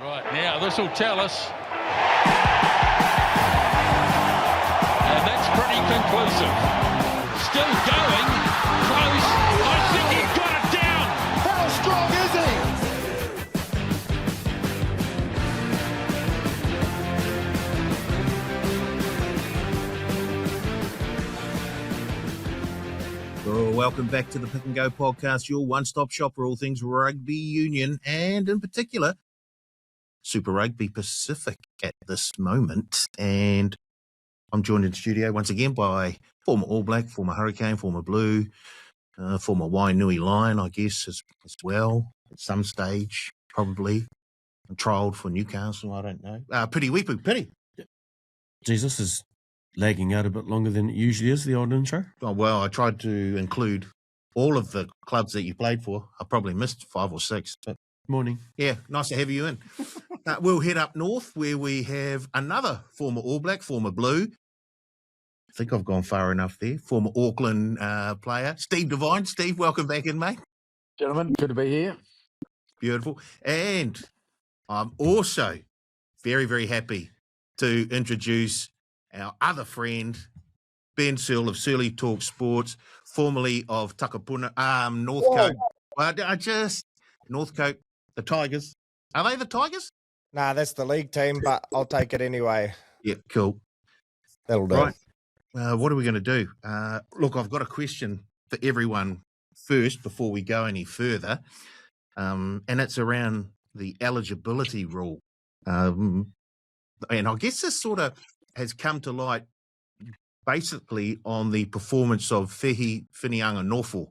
Right, now this will tell us. And that's pretty conclusive. Still going, close. I think he got it down. How strong is he? Well, welcome back to the Pick and Go podcast, your one-stop shop for all things rugby union and in particular Super Rugby Pacific at this moment. And I'm joined in the studio once again by former All Black, former Hurricane, former Blue, former Wainui Lion, I guess, as well, at some stage, probably. And trialled for Newcastle, I don't know. Pity Weepu, Pity. Geez, this is lagging out a bit longer than it usually is, the old intro. Oh, well, I tried to include all of the clubs that you played for. I probably missed 5 or 6. But Morning. yeah, nice to have you in. We'll head up north where we have another former All Black, former Blue. I think I've gone far enough there. Former Auckland player, Steve Devine. Steve, welcome back in, mate. Gentlemen, good to be here. Beautiful. And I'm also very, very happy to introduce our other friend, Ben Searle of Surly Talk Sports, formerly of Takapuna, Northcote. Northcote, the Tigers. Are they the Tigers? Nah, that's the league team, but I'll take it anyway. Yeah, cool. That'll do. Right. What are we going to do? Look, I've got a question for everyone first before we go any further, and it's around the eligibility rule. And I guess this sort of has come to light basically on the performance of Fehi Fineanganofo,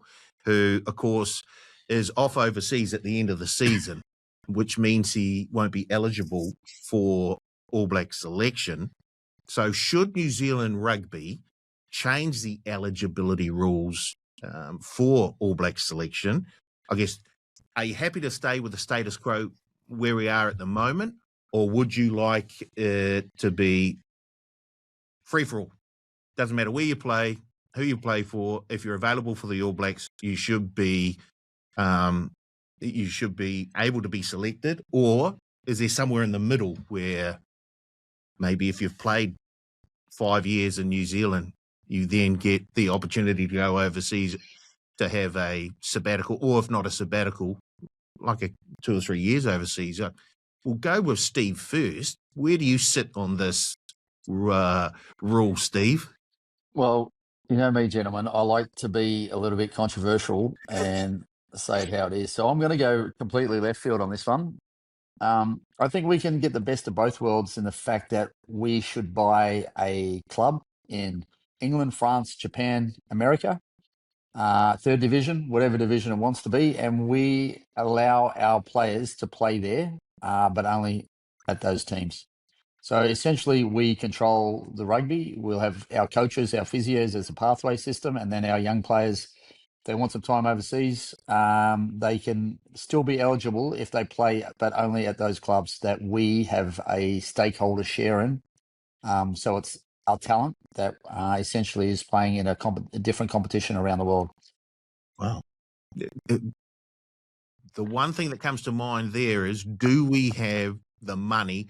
who, of course, is off overseas at the end of the season, which means he won't be eligible for All Black selection. So should New Zealand Rugby change the eligibility rules for All Black selection? I guess, are you happy to stay with the status quo where we are at the moment, or would you like it to be free for all? Doesn't matter where you play, who you play for. If you're available for the All Blacks, you should be able to be selected. Or is there somewhere in the middle where maybe if you've played 5 years in New Zealand, you then get the opportunity to go overseas to have a sabbatical, or if not a sabbatical, like a 2 or 3 years overseas? We'll go with Steve first. Where do you sit on this rule, Steve? Well, you know me, gentlemen, I like to be a little bit controversial and say it how it is. So I'm going to go completely left field on this one. I think we can get the best of both worlds in the fact that we should buy a club in England, France, Japan, America, third division, whatever division it wants to be, and we allow our players to play there, but only at those teams. So essentially, we control the rugby. We'll have our coaches, our physios as a pathway system, and then our young players, if they want some time overseas, they can still be eligible if they play, but only at those clubs that we have a stakeholder share in. So it's our talent that essentially is playing in a different competition around the world. Wow. The one thing that comes to mind there is, do we have the money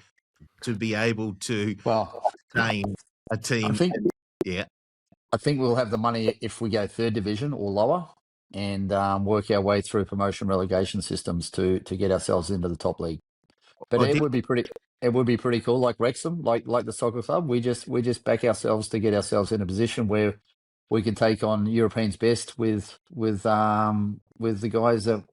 to be able to obtain a team? I think we'll have the money if we go third division or lower and work our way through promotion relegation systems to get ourselves into the top league. But it would be pretty cool, like Wrexham, like the soccer club. We just back ourselves to get ourselves in a position where we can take on Europeans' best with the guys that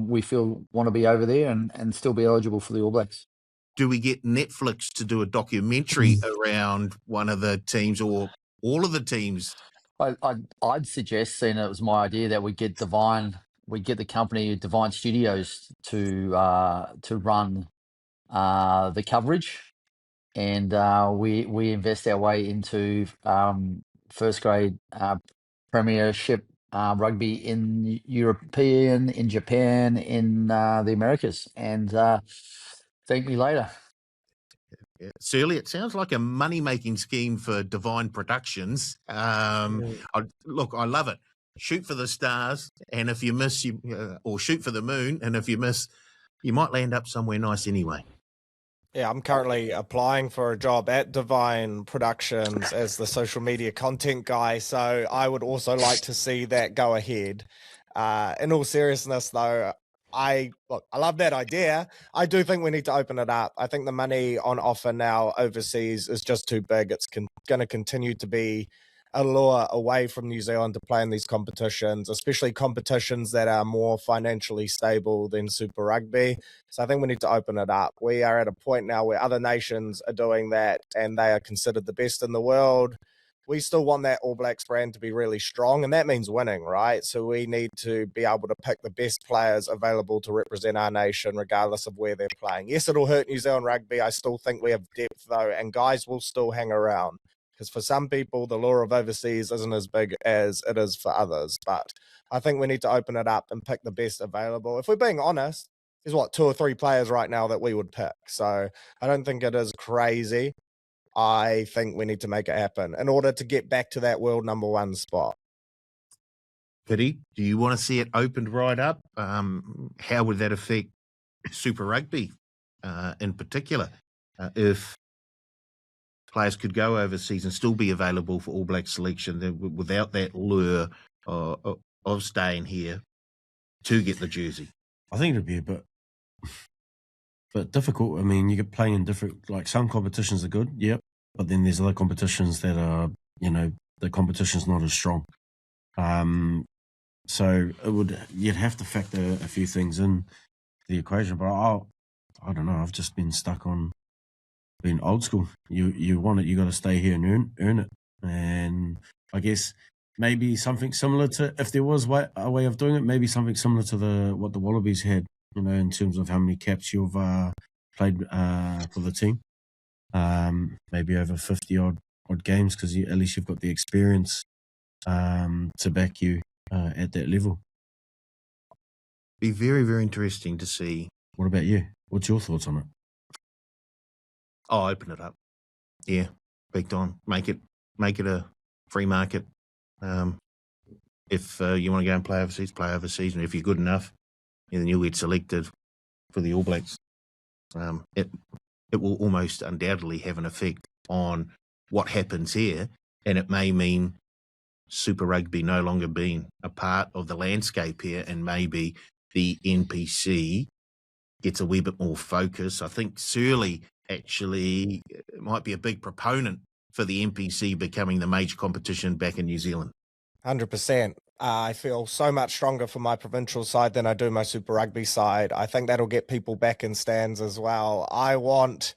we feel want to be over there and still be eligible for the All Blacks. Do we get Netflix to do a documentary around one of the teams or all of the teams? I'd suggest, seeing it was my idea, that we get the company Divine Studios to run the coverage, and we invest our way into first grade premiership rugby in European, in Japan, in the Americas, and thank me later. Surely, it sounds like a money-making scheme for Divine Productions. I love it. Shoot for the stars, and if you miss, or shoot for the moon, and if you miss, you might land up somewhere nice anyway. Yeah, I'm currently applying for a job at Divine Productions as the social media content guy, so I would also like to see that go ahead. In all seriousness, though, I love that idea. I do think we need to open it up. I think the money on offer now overseas is just too big. It's going to continue to be a lure away from New Zealand to play in these competitions, especially competitions that are more financially stable than Super Rugby. So I think we need to open it up. We are at a point now where other nations are doing that and they are considered the best in the world. We still want that All Blacks brand to be really strong, and that means winning, right? So we need to be able to pick the best players available to represent our nation, regardless of where they're playing. Yes, it'll hurt New Zealand rugby. I still think we have depth, though, and guys will still hang around. Because for some people, the lure of overseas isn't as big as it is for others. But I think we need to open it up and pick the best available. If we're being honest, there's 2 or 3 players right now that we would pick. So I don't think it is crazy. I think we need to make it happen in order to get back to that world number 1 spot. Pity, do you want to see it opened right up? How would that affect Super Rugby in particular? If players could go overseas and still be available for All Black selection without that lure of staying here to get the jersey? I think it'd be a bit difficult. I mean, you get playing in different, like some competitions are good, yep, but then there's other competitions that are, the competition's not as strong. So you'd have to factor a few things in the equation. But I don't know. I've just been stuck on being old school. You want it, you got to stay here and earn it. And I guess maybe something similar to, if there was a way of doing it, maybe something similar to what the Wallabies had. In terms of how many caps you've played for the team. Maybe over 50 odd games, because at least you've got the experience to back you at that level. Be very, very interesting to see. What about you? What's your thoughts on it? I'll open it up. Yeah, big time. Make it a free market. If you want to go and play overseas, and if you're good enough, then you'll get selected for the All Blacks. It will almost undoubtedly have an effect on what happens here, and it may mean Super Rugby no longer being a part of the landscape here, and maybe the NPC gets a wee bit more focus. I think Surly actually might be a big proponent for the NPC becoming the major competition back in New Zealand. 100%. I feel so much stronger for my provincial side than I do my Super Rugby side. I think that'll get people back in stands as well. I want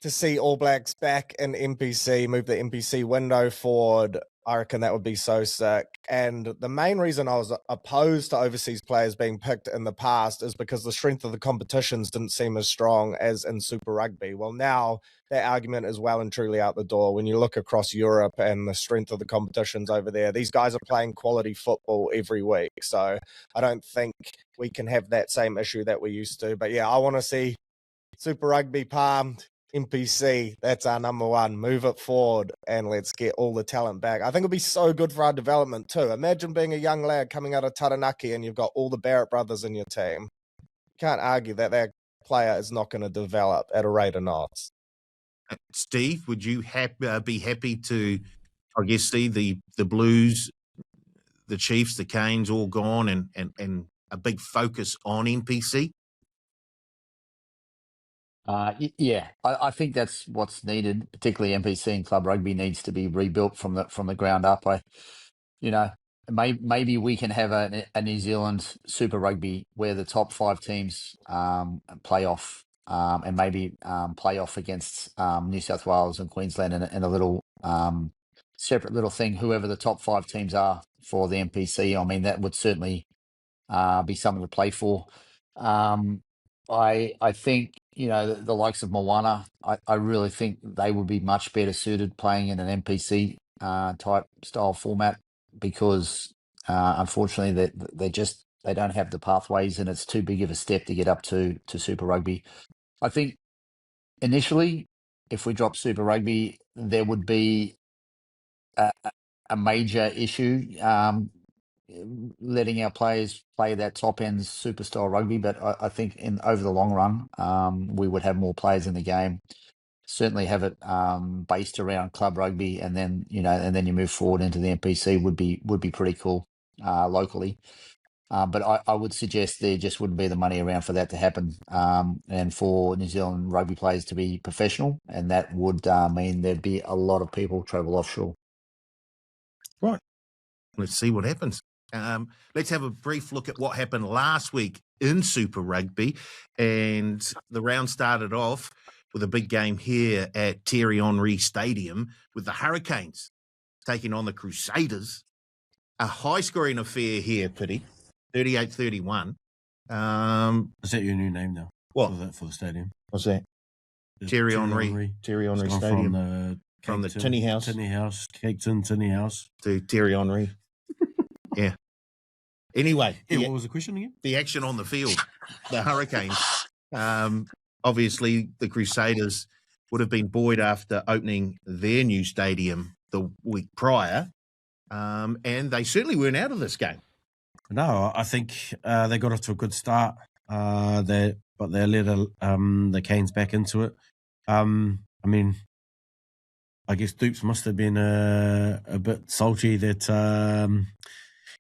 to see All Blacks back in NPC, move the NPC window forward. I reckon that would be so sick. And the main reason I was opposed to overseas players being picked in the past is because the strength of the competitions didn't seem as strong as in Super Rugby. Well, now that argument is well and truly out the door. When you look across Europe and the strength of the competitions over there, these guys are playing quality football every week. So I don't think we can have that same issue that we used to. But yeah, I want to see Super Rugby palmed. NPC, that's our number 1. Move it forward and let's get all the talent back. I think it'll be so good for our development too. Imagine being a young lad coming out of Taranaki and you've got all the Barrett brothers in your team. You can't argue that player is not going to develop at a rate of knots. Steve, would you be happy to, I guess, see the Blues, the Chiefs, the Canes all gone and a big focus on NPC? Yeah, I think that's what's needed. Particularly NPC and club rugby needs to be rebuilt from the ground up. Maybe we can have a New Zealand Super Rugby where the top 5 teams play off, and maybe play off against New South Wales and Queensland in a little separate little thing. Whoever the top 5 teams are for the NPC, I mean that would certainly be something to play for. I think, the likes of Moana, I really think they would be much better suited playing in an NPC type style format, because unfortunately they don't have the pathways, and it's too big of a step to get up to Super Rugby. I think initially, if we drop Super Rugby, there would be a major issue. letting our players play that top end super style rugby. But I think over the long run, we would have more players in the game. Certainly have it based around club rugby, and then you move forward into the NPC would be pretty cool locally. But I would suggest there just wouldn't be the money around for that to happen, and for New Zealand rugby players to be professional, and that would mean there'd be a lot of people travel offshore. Right. Let's see what happens. Let's have a brief look at what happened last week in Super Rugby. And the round started off with a big game here at Thierry Henry Stadium with the Hurricanes taking on the Crusaders. A high-scoring affair here, Pity, 38-31. Is that your new name now? What? For the stadium? What's that? Thierry Henry Stadium. From the Tinny House. Tinny House, Cake Tin, Tinny House. To Thierry Henry. Yeah. Anyway. What was the question again? The action on the field. The Hurricanes. Obviously, the Crusaders would have been buoyed after opening their new stadium the week prior. And they certainly weren't out of this game. No, I think they got off to a good start. But they let the Canes back into it. I mean, I guess Dupes must have been a bit salty that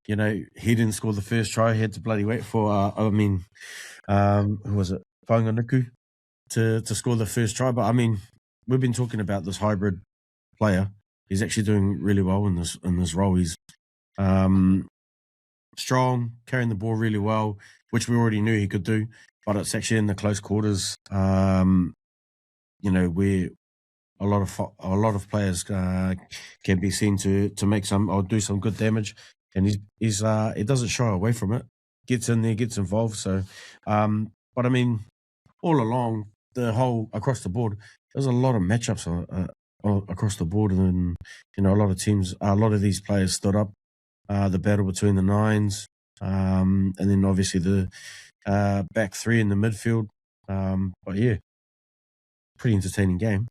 he didn't score the first try. He had to bloody wait for who was it? Whanganuku to score the first try. But I mean, we've been talking about this hybrid player. He's actually doing really well in this role. He's strong, carrying the ball really well, which we already knew he could do. But it's actually in the close quarters, where a lot of players can be seen to make some or do some good damage, and he doesn't shy away from it. Gets in there, gets involved. So, but I mean, all along across the board, there's a lot of matchups across the board, and a lot of teams, a lot of these players stood up. The battle between the nines, and then obviously the back three in the midfield. But yeah, pretty entertaining game.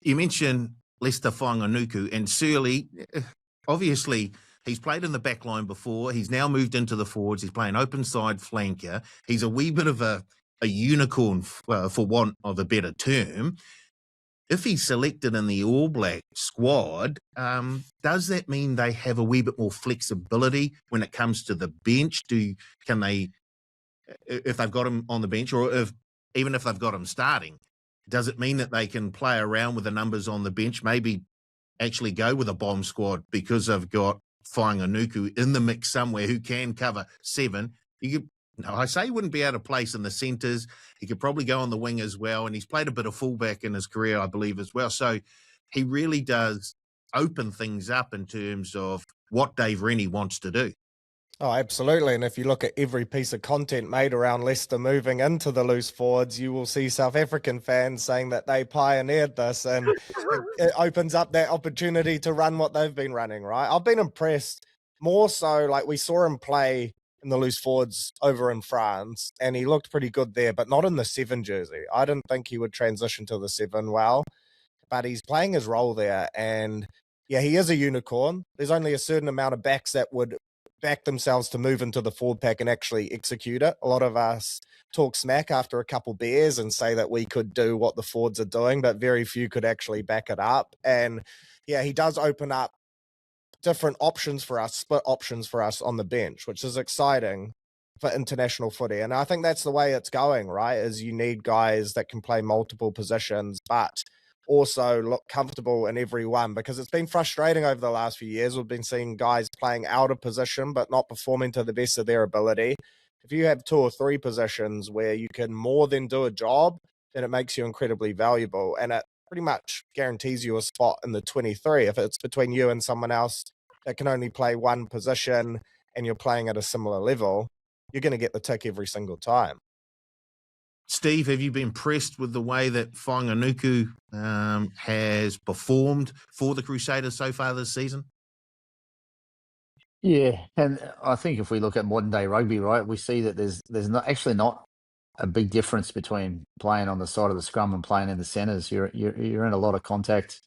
You mentioned Lester Whanganuku, and Surly, obviously, he's played in the back line before. He's now moved into the forwards. He's playing open side flanker. He's a wee bit of a unicorn, for want of a better term. If he's selected in the All Black squad, does that mean they have a wee bit more flexibility when it comes to the bench? Can they, if they've got him on the bench, or even if they've got him starting, does it mean that they can play around with the numbers on the bench, maybe actually go with a bomb squad because they've got Whanganuku in the mix somewhere who can cover 7? I say he wouldn't be out of place in the centres. He could probably go on the wing as well, and he's played a bit of fullback in his career, I believe, as well. So he really does open things up in terms of what Dave Rennie wants to do. Oh, absolutely. And if you look at every piece of content made around Leicester moving into the loose forwards, you will see South African fans saying that they pioneered this, and it opens up that opportunity to run what they've been running, right? I've been impressed more so, like we saw him play in the loose forwards over in France, and he looked pretty good there, but not in the 7 jersey. I didn't think he would transition to the 7 well, but he's playing his role there. And yeah, he is a unicorn. There's only a certain amount of backs that would back themselves to move into the forward pack and actually execute it. A lot of us talk smack after a couple beers and say that we could do what the forwards are doing, but very few could actually back it up. And yeah, he does open up different options for us, split options for us on the bench, which is exciting for international footy. And I think that's the way it's going, right? Is you need guys that can play multiple positions, but also look comfortable in every one, because it's been frustrating over the last few years. We've been seeing guys playing out of position, but not performing to the best of their ability. If you have 2 or 3 positions where you can more than do a job, then it makes you incredibly valuable. And it pretty much guarantees you a spot in the 23. If it's between you and someone else that can only play one position and you're playing at a similar level, you're going to get the tick every single time. Steve, have you been impressed with the way that Whanganuku has performed for the Crusaders so far this season? Yeah, and I think if we look at modern day rugby, right, we see that there's not a big difference between playing on the side of the scrum and playing in the centres. You're in a lot of contact.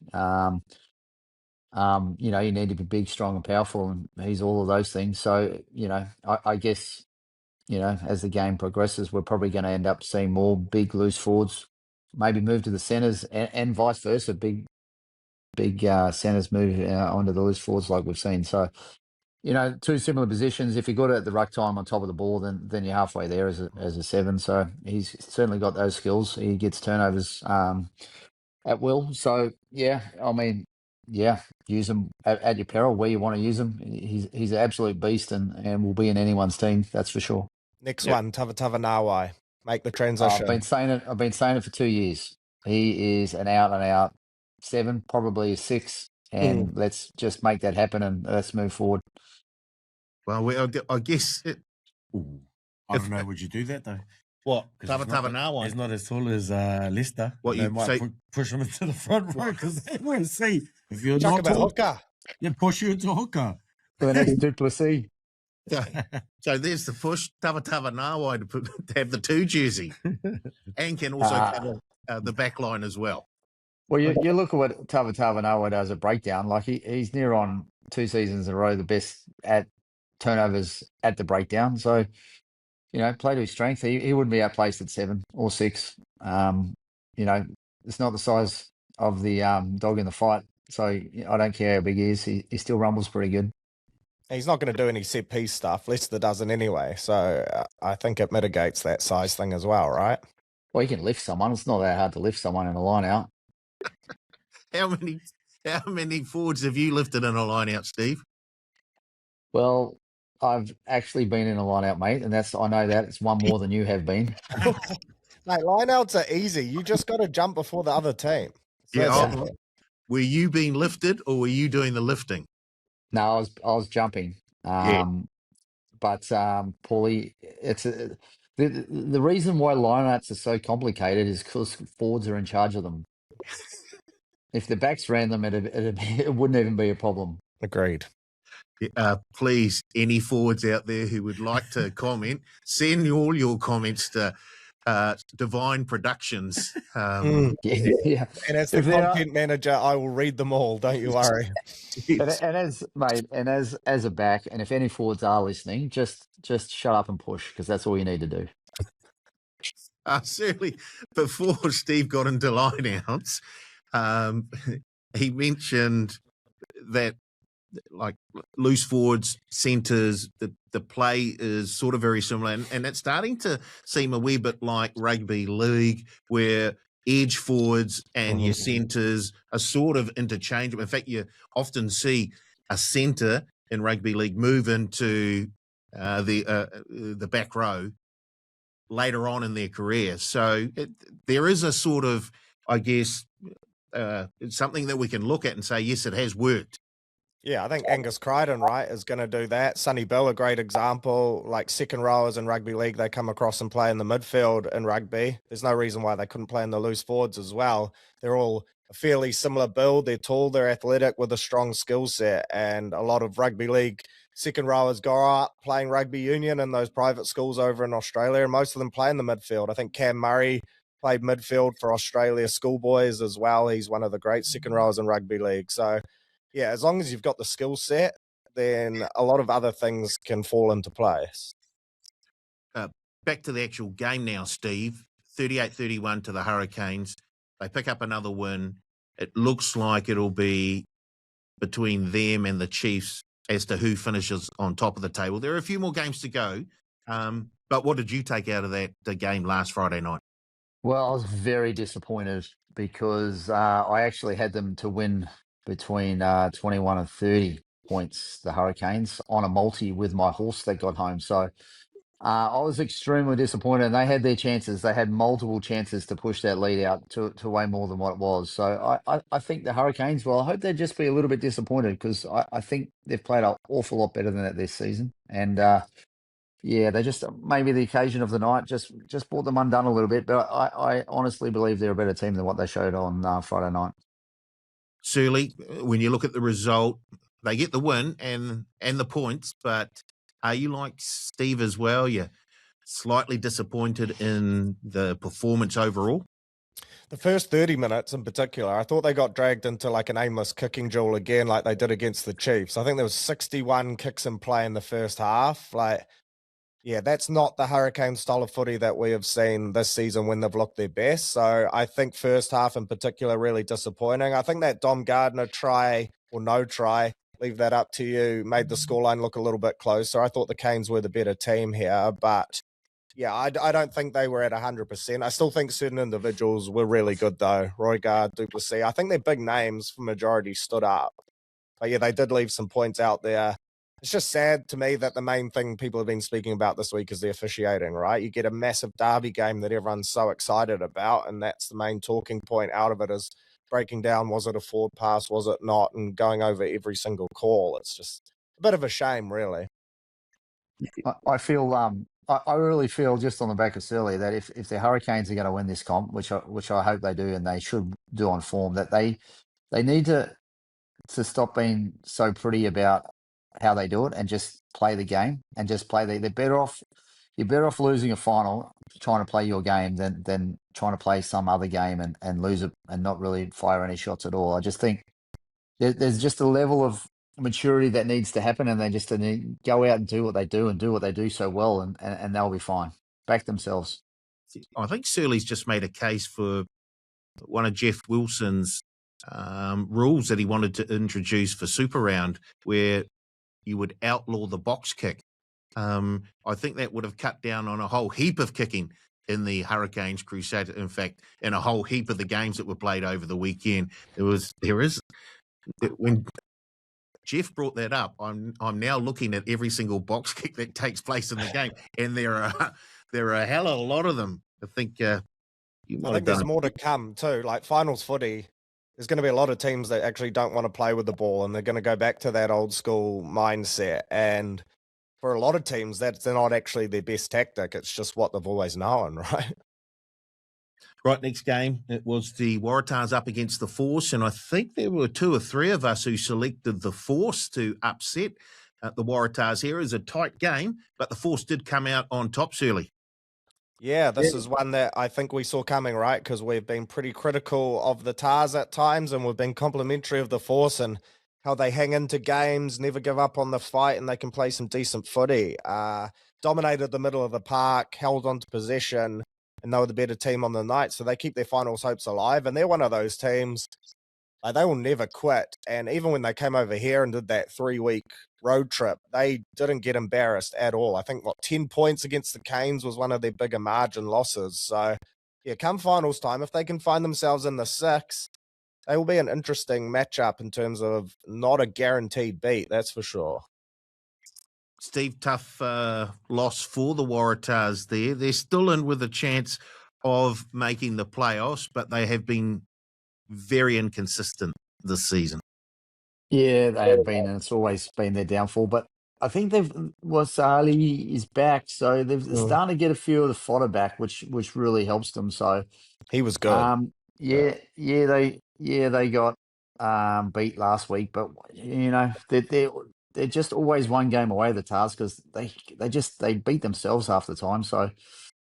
You know, you need to be big, strong, and powerful, and he's all of those things. So, you know, I guess, you know, as the game progresses, we're probably going to end up seeing more big, loose forwards, maybe move to the centres, and vice versa. Big centres move onto the loose forwards like we've seen. So, you know, two similar positions. If you're good at the ruck time on top of the ball, then you're halfway there as a 7. So he's certainly got those skills. He gets turnovers at will. So yeah, I mean, yeah, use him at your peril where you want to use him. He's an absolute beast and will be in anyone's team. That's for sure. Next one, Tava Nawai. Make the transition. I've been saying it for 2 years. He is an out and out 7, probably a 6, and let's just make that happen and let's move forward. Well, I guess Ooh, I don't know. Would you do that though? what 'Cause Tava Nawai. He's not as tall as Leicester. What They you might say- push him into the front row because they won't see if you're Chuck not about tall. hooker. Yeah, push you into hooker. The next Duplessis. So there's the push, Tava Nawai to have the 2 jersey, and can also cover the back line as well. Well, you look at what Tava Nawa does at breakdown. Like he's near on 2 seasons in a row, the best at turnovers at the breakdown. So, you know, play to his strength. He wouldn't be outplaced at 7 or 6. You know, it's not the size of the dog in the fight. So I don't care how big he is. He still rumbles pretty good. He's not going to do any set piece stuff. Leicester doesn't anyway. So I think it mitigates that size thing as well, right? Well, he can lift someone. It's not that hard to lift someone in a line out. How many forwards have you lifted in a line out, Steve? Well, I've actually been in a line out, mate, and I know that it's one more than you have been. Mate, line outs are easy. You just got to jump before the other team. Yeah. Were you being lifted or were you doing the lifting? No, I was jumping. Yeah. But Paulie, it's the reason why lineouts are so complicated is because forwards are in charge of them. If the backs ran them, it wouldn't even be a problem. Agreed. Please, any forwards out there who would like to comment, send all your comments to Divine Productions. Yeah. And as the content manager, I will read them all. Don't you worry. And as a back, and if any forwards are listening, just shut up and push because that's all you need to do. Certainly, before Steve got into lineouts, he mentioned that like loose forwards, centres, the play is sort of very similar, and it's starting to seem a wee bit like rugby league, where edge forwards and your centres are sort of interchangeable. In fact, you often see a centre in rugby league move into the back row later on in their career. So there is a sort of, I guess, something that we can look at and say, yes, it has worked. Yeah, I think Angus Crichton, right, is going to do that. Sonny Bill, a great example. Like second rowers in rugby league, they come across and play in the midfield in rugby. There's no reason why they couldn't play in the loose forwards as well. They're all a fairly similar build. They're tall, they're athletic with a strong skill set. And a lot of rugby league second rowers go up playing rugby union in those private schools over in Australia, and most of them play in the midfield. I think Cam Murray played midfield for Australia schoolboys as well. He's one of the great second rowers in rugby league. So, yeah, as long as you've got the skill set, then a lot of other things can fall into place. Back to the actual game now, Steve. 38-31 to the Hurricanes. They pick up another win. It looks like it'll be between them and the Chiefs as to who finishes on top of the table. There are a few more games to go. But what did you take out of the game last Friday night? Well, I was very disappointed because I actually had them to win between 21 and 30 points, the Hurricanes, on a multi with my horse that got home. So I was extremely disappointed, and they had their chances. They had multiple chances to push that lead out to way more than what it was. So I think the Hurricanes, well, I hope they'd just be a little bit disappointed because I think they've played an awful lot better than that this season. And yeah, they just maybe the occasion of the night just brought them undone a little bit. But I honestly believe they're a better team than what they showed on Friday night. Surly, when you look at the result, they get the win and the points, but are you like Steve as well? You're slightly disappointed in the performance overall? The first 30 minutes in particular, I thought they got dragged into like an aimless kicking duel again, like they did against the Chiefs. I think there was 61 kicks in play in the first half. Like, yeah, that's not the Hurricane style of footy that we have seen this season when they've looked their best. So I think first half in particular, really disappointing. I think that Dom Gardner try or no try, leave that up to you, made the scoreline look a little bit closer. I thought the Canes were the better team here, but yeah, I don't think they were at 100%. I still think certain individuals were really good though. Roygaard, Duplessis, I think their big names for majority stood up. But yeah, they did leave some points out there. It's just sad to me that the main thing people have been speaking about this week is the officiating, right? You get a massive derby game that everyone's so excited about, and that's the main talking point out of it is breaking down, was it a forward pass, was it not, and going over every single call. It's just a bit of a shame, really. I feel I really feel just on the back of Surly that if the Hurricanes are going to win this comp, which I hope they do, and they should do on form, that they need to stop being so pretty about how they do it and just play the game and just play. They're better off. You're better off losing a final trying to play your game than trying to play some other game and lose it and not really fire any shots at all. I just think there's just a level of maturity that needs to happen, and they just need to go out and do what they do and do what they do so well, and they'll be fine. Back themselves. I think Surly's just made a case for one of Jeff Wilson's rules that he wanted to introduce for Super Round, where you would outlaw the box kick. I think that would have cut down on a whole heap of kicking in the Hurricanes Crusaders. In fact, in a whole heap of the games that were played over the weekend, when Jeff brought that up, I'm now looking at every single box kick that takes place in the game, and there are a hell of a lot of them. I think there's more to come too. Like finals footy, there's going to be a lot of teams that actually don't want to play with the ball, and they're going to go back to that old school mindset. And for a lot of teams, that's not actually their best tactic. It's just what they've always known, right? Right, next game, it was the Waratahs up against the Force, and I think there were 2 or 3 of us who selected the Force to upset the Waratahs here. It was a tight game, but the Force did come out on top early. Yeah, this is one that I think we saw coming, right? Because we've been pretty critical of the Tars at times, and we've been complimentary of the Force and how they hang into games, never give up on the fight, and they can play some decent footy. Dominated the middle of the park, held on to possession, and they were the better team on the night, so they keep their finals hopes alive. And they're one of those teams, they will never quit. And even when they came over here and did that 3-week road trip, they didn't get embarrassed at all. I think 10 points against the Canes was one of their bigger margin losses. So yeah, come finals time, if they can find themselves in the 6, they will be an interesting matchup in terms of not a guaranteed beat, that's for sure. Steve, tough loss for the Waratahs there. They're still in with a chance of making the playoffs, but they have been very inconsistent this season. Yeah, they have been, and it's always been their downfall. But I think Wasali is back, so they're starting to get a few of the fodder back, which really helps them. So he was good. They got beat last week, but they're just always one game away, the Tars, because they beat themselves half the time. So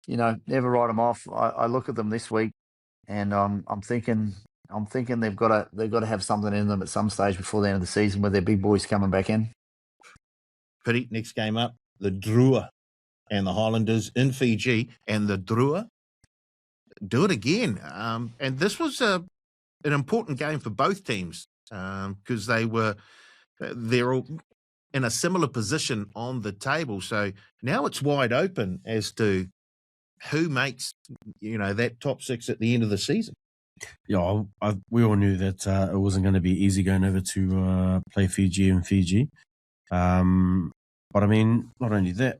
never write them off. I look at them this week, and I'm thinking they've got to have something in them at some stage before the end of the season with their big boys coming back in. Pity, next game up, the Drua and the Highlanders in Fiji, and the Drua do it again. And this was an important game for both teams because they're all in a similar position on the table. So now it's wide open as to who makes that top 6 at the end of the season. Yeah, we all knew that it wasn't going to be easy going over to play Fiji and Fiji. But I mean, not only that,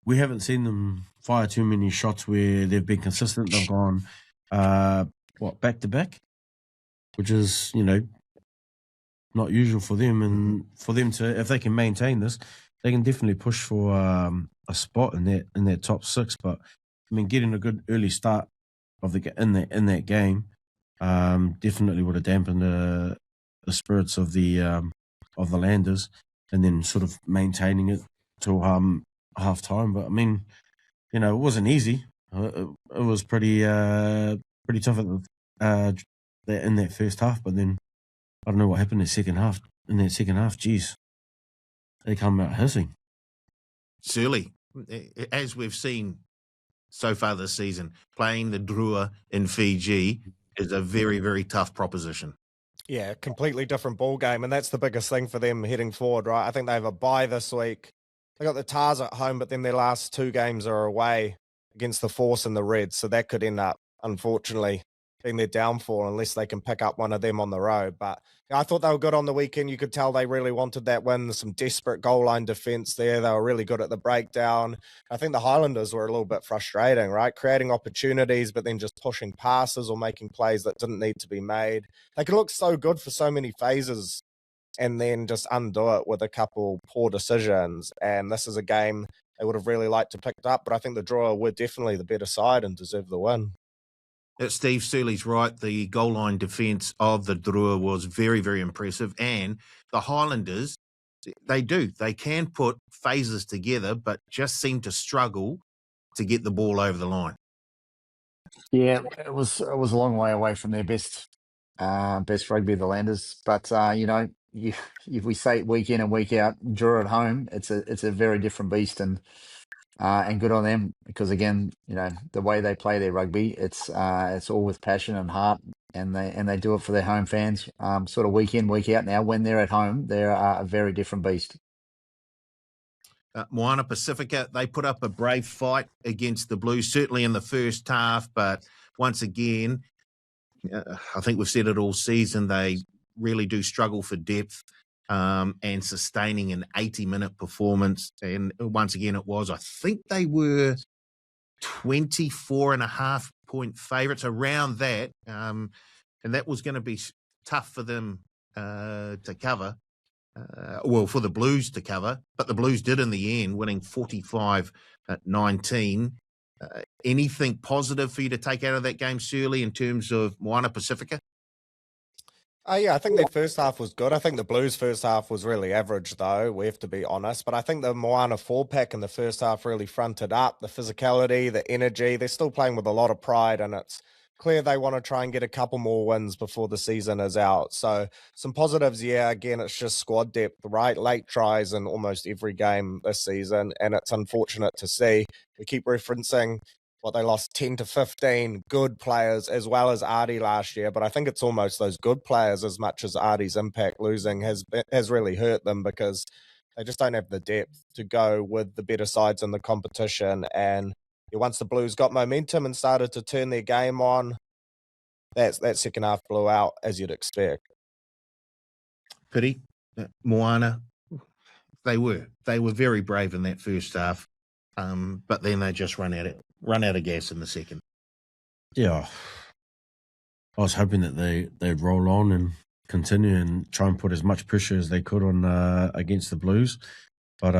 we haven't seen them fire too many shots where they've been consistent. They've gone, back to back, which is, not usual for them. And for them to, if they can maintain this, they can definitely push for a spot in that top 6. But I mean, getting a good early start in that game definitely would have dampened the spirits of the Landers, and then sort of maintaining it till half time. But I mean, it wasn't easy. It was pretty tough in that first half, but then I don't know what happened in that second half, geez, they come out hissing. Surely, as we've seen so far this season, playing the Drua in Fiji is a very, very tough proposition. Yeah, completely different ball game, and that's the biggest thing for them heading forward, right? I think they have a bye this week. They got the Tars at home, but then their last 2 games are away against the Force and the Reds, so that could end up, unfortunately, being their downfall unless they can pick up one of them on the road. But I thought they were good on the weekend. You could tell they really wanted that win. Some desperate goal line defense there. They were really good at the breakdown. I think the Highlanders were a little bit frustrating, right? Creating opportunities, but then just pushing passes or making plays that didn't need to be made. They could look so good for so many phases and then just undo it with a couple poor decisions. And this is a game they would have really liked to pick it up, but I think the Drua were definitely the better side and deserve the win. Steve Surley's right. The goal line defence of the Drua was very, very impressive. And the Highlanders, they can put phases together, but just seem to struggle to get the ball over the line. Yeah, it was a long way away from their best rugby, the Landers. But if we say it week in and week out, draw at home, it's a very different beast, and good on them, because again, the way they play their rugby, it's all with passion and heart, and they do it for their home fans, sort of week in, week out. Now, when they're at home, they're a very different beast. Moana Pasifika, they put up a brave fight against the Blues, certainly in the first half, but once again, I think we've said it all season, they really do struggle for depth and sustaining an 80-minute performance. And once again, I think they were 24.5-point favourites, around that. And that was going to be tough for them to cover. For the Blues to cover, but the Blues did in the end, winning 45-19. Anything positive for you to take out of that game, Surly, in terms of Moana Pasifika? Yeah, I think their first half was good. I think the Blues' first half was really average, though, we have to be honest. But I think the Moana 4-pack in the first half really fronted up the physicality, the energy. They're still playing with a lot of pride, and it's clear they want to try and get a couple more wins before the season is out. So some positives, yeah. Again, it's just squad depth, right? Late tries in almost every game this season, and it's unfortunate to see. We keep referencing what they lost 10 to 15 good players as well as Artie last year, but I think it's almost those good players as much as Artie's impact losing has really hurt them, because they just don't have the depth to go with the better sides in the competition. And once the Blues got momentum and started to turn their game on, that second half blew out, as you'd expect. Pity, Moana, they were very brave in that first half, but then they just run out of gas in the second. Yeah, I was hoping that they'd roll on and continue and try and put as much pressure as they could on against the Blues, but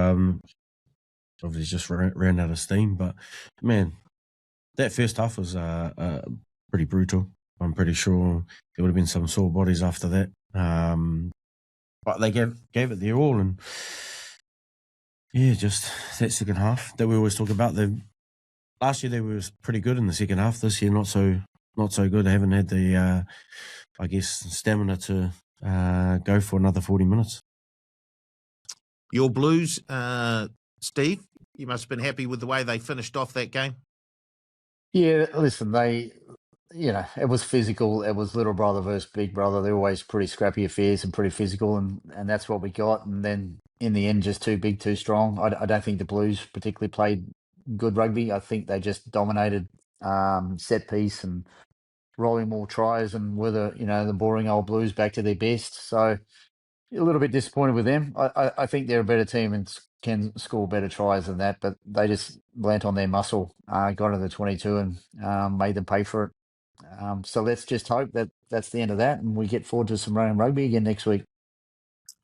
obviously just ran out of steam. But man, that first half was pretty brutal. I'm pretty sure there would have been some sore bodies after that. But they gave it their all, and yeah, just that second half that we always talk about. Last year they were pretty good in the second half. This year not so good. They haven't had the stamina to go for another 40 minutes. Your Blues, Steve, you must have been happy with the way they finished off that game. Yeah, listen, it was physical. It was little brother versus big brother. They're always pretty scrappy affairs and pretty physical, and that's what we got. And then in the end, just too big, too strong. I don't think the Blues particularly played good rugby. I think they just dominated set piece and rolling more tries, and were the boring old Blues back to their best. So a little bit disappointed with them. I think they're a better team and can score better tries than that, but they just lent on their muscle, got into the 22 and made them pay for it. So let's just hope that that's the end of that, and we get forward to some rugby again next week.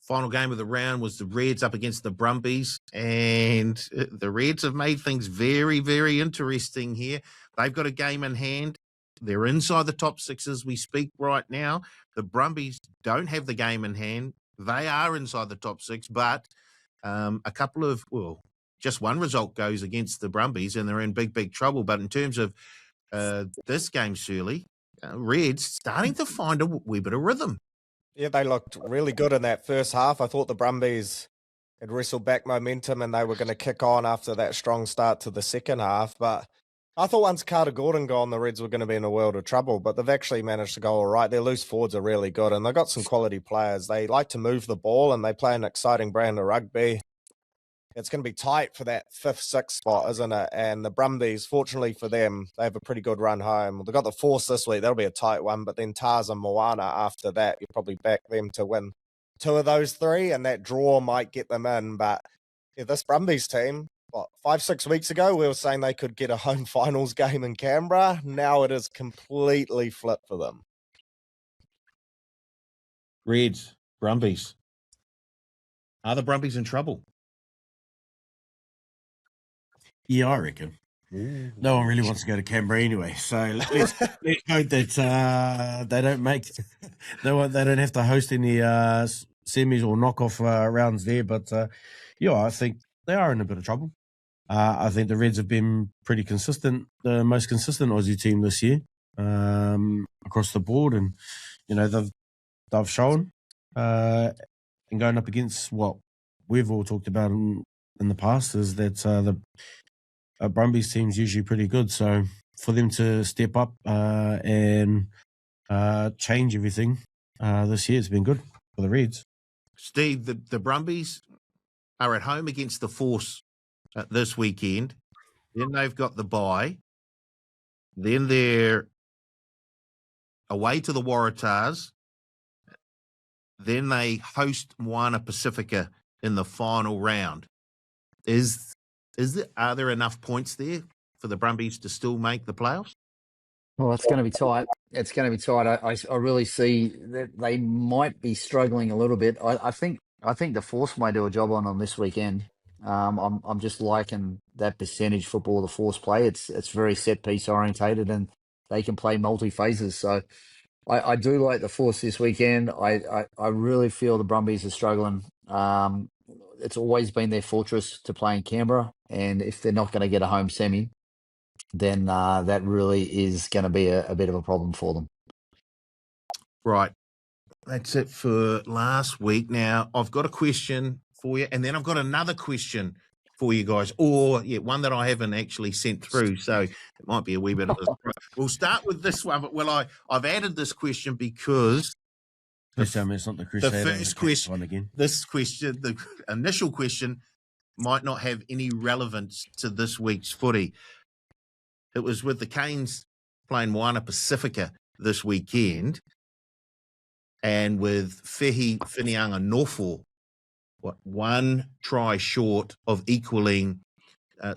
Final game of the round was the Reds up against the Brumbies, and the Reds have made things very, very interesting here. They've got a game in hand. They're inside the top 6 as we speak right now. The Brumbies don't have the game in hand. They are inside the top 6, but just one result goes against the Brumbies and they're in big trouble. But in terms of this game, Shirley, Reds starting to find a wee bit of rhythm. Yeah, they looked really good in that first half. I thought the Brumbies had wrestled back momentum and they were going to kick on after that strong start to the second half. But I thought once Carter Gordon gone, the Reds were going to be in a world of trouble. But they've actually managed to go all right. Their loose forwards are really good and they've got some quality players. They like to move the ball and they play an exciting brand of rugby. It's going to be tight for that 5th, 6th spot, isn't it? And the Brumbies, fortunately for them, they have a pretty good run home. They've got the Force this week. That'll be a tight one. But then Tars and Moana after that, you'll probably back them to win 2 of those 3. And that draw might get them in. But yeah, this Brumbies team, 5, 6 weeks ago, we were saying they could get a home finals game in Canberra. Now it is completely flipped for them. Reds, Brumbies. Are the Brumbies in trouble? Yeah, I reckon. Ooh. No one really wants to go to Canberra anyway, so let's hope that they don't make they don't have to host any semis or knockoff rounds there. But yeah, I think they are in a bit of trouble. I think the Reds have been pretty consistent, the most consistent Aussie team this year across the board, and they've shown and going up against what we've all talked about in the past is that the Brumbies team's usually pretty good. So for them to step up and change everything this year, it's been good for the Reds. Steve, the Brumbies are at home against the Force this weekend. Then they've got the bye. Then they're away to the Waratahs. Then they host Moana Pasifika in the final round. Are there enough points there for the Brumbies to still make the playoffs? Well, it's going to be tight. It's going to be tight. I really see that they might be struggling a little bit. I think the Force may do a job on them this weekend. I'm just liking that percentage football the Force play. It's very set piece orientated and they can play multi phases. So I do like the Force this weekend. I really feel the Brumbies are struggling. It's always been their fortress to play in Canberra, and if they're not going to get a home semi, then that really is going to be a bit of a problem for them. Right. That's it for last week. Now, I've got a question for you, and then I've got another question for you guys, or one that I haven't actually sent through, so it might be a wee bit of this. We'll start with this one, but I've added this question because Please tell me it's not the Crusaders. The first question, one again. the initial question might not have any relevance to this week's footy. It was with the Canes playing Moana Pasifika this weekend, and with Fehi Fineanganofo, one try short of equaling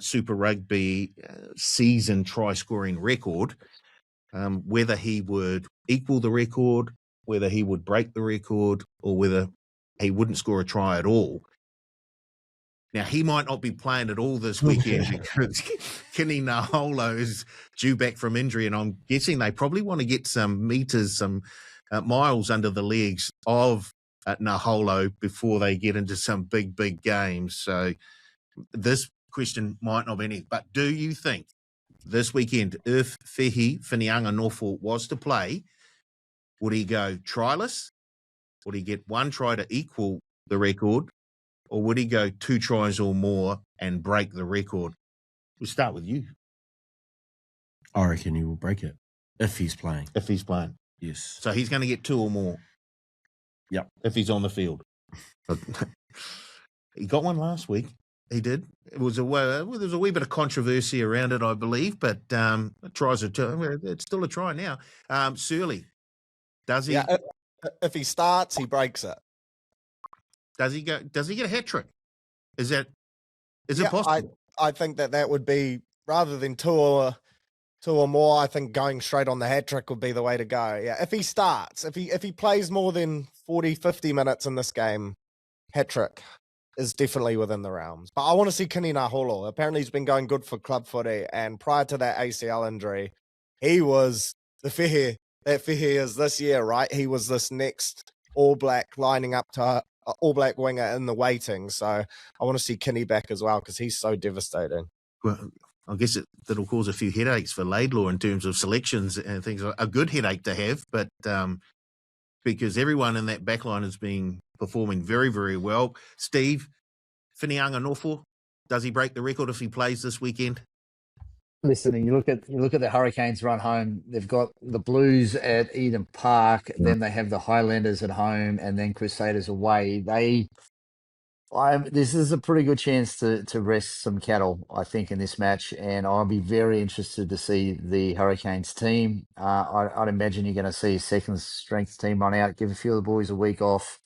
Super Rugby season try-scoring record, whether he would equal the record, whether he would break the record, or whether he wouldn't score a try at all. Now, he might not be playing at all this weekend because Kenny Naholo is due back from injury, and I'm guessing they probably want to get some meters, some miles under the legs of Naholo before they get into some big games. So this question might not be any. But do you think this weekend, if Fehi Fineanganofo was to play, would he go tryless? Would he get one try to equal the record? Or would he go 2 tries or more and break the record? We'll start with you. I reckon he will break it if he's playing. If he's playing. Yes. So he's going to get 2 or more. Yep. If he's on the field. He got one last week. He did. There was a wee bit of controversy around it, I believe, but tries it's still a try now. Surly, does he? Yeah, if he starts, he breaks it. Does he go? Does he get a hat trick? Is it possible? I think that would be, rather than two or more, I think going straight on the hat trick would be the way to go. Yeah, if he starts, if he plays more than 40, 50 minutes in this game, hat trick is definitely within the realms. But I want to see Kini Naholo. Apparently he's been going good for club footy, and prior to that ACL injury, he was the Fehi that Fehi is this year, right? He was this next All Black lining up to All Black winger in the waiting. So I want to see Kinney back as well because he's so devastating. Well, I guess that'll cause a few headaches for Laidlaw in terms of selections and things. A good headache to have, but because everyone in that backline has been performing very, very well. Steve, Fineanganofo, does he break the record if he plays this weekend? Listen, you look at the Hurricanes run home. They've got the Blues at Eden Park, then they have the Highlanders at home, and then Crusaders away. This is a pretty good chance to rest some cattle, I think, in this match, and I'll be very interested to see the Hurricanes team. I'd imagine you're going to see a second strength team run out, give a few of the boys a week off,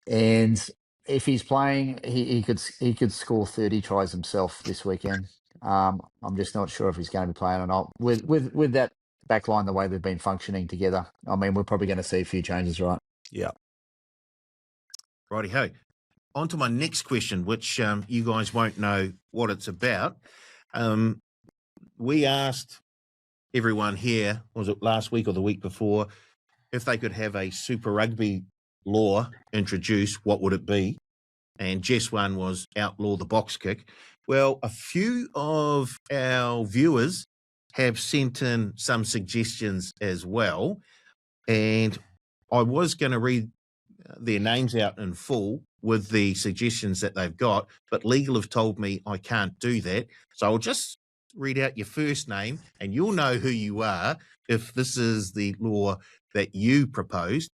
and if he's playing, he could score 30 tries himself this weekend. I'm just not sure if he's going to be playing or not. With that backline the way they've been functioning together, I mean, we're probably going to see a few changes, right? Yeah. Righty-ho. On to my next question, which you guys won't know what it's about. We asked everyone here, was it last week or the week before, if they could have a Super Rugby law introduced, what would it be? And Jess one was outlaw the box kick. Well, a few of our viewers have sent in some suggestions as well. And I was going to read their names out in full with the suggestions that they've got, but legal have told me I can't do that. So I'll just read out your first name and you'll know who you are if this is the law that you proposed.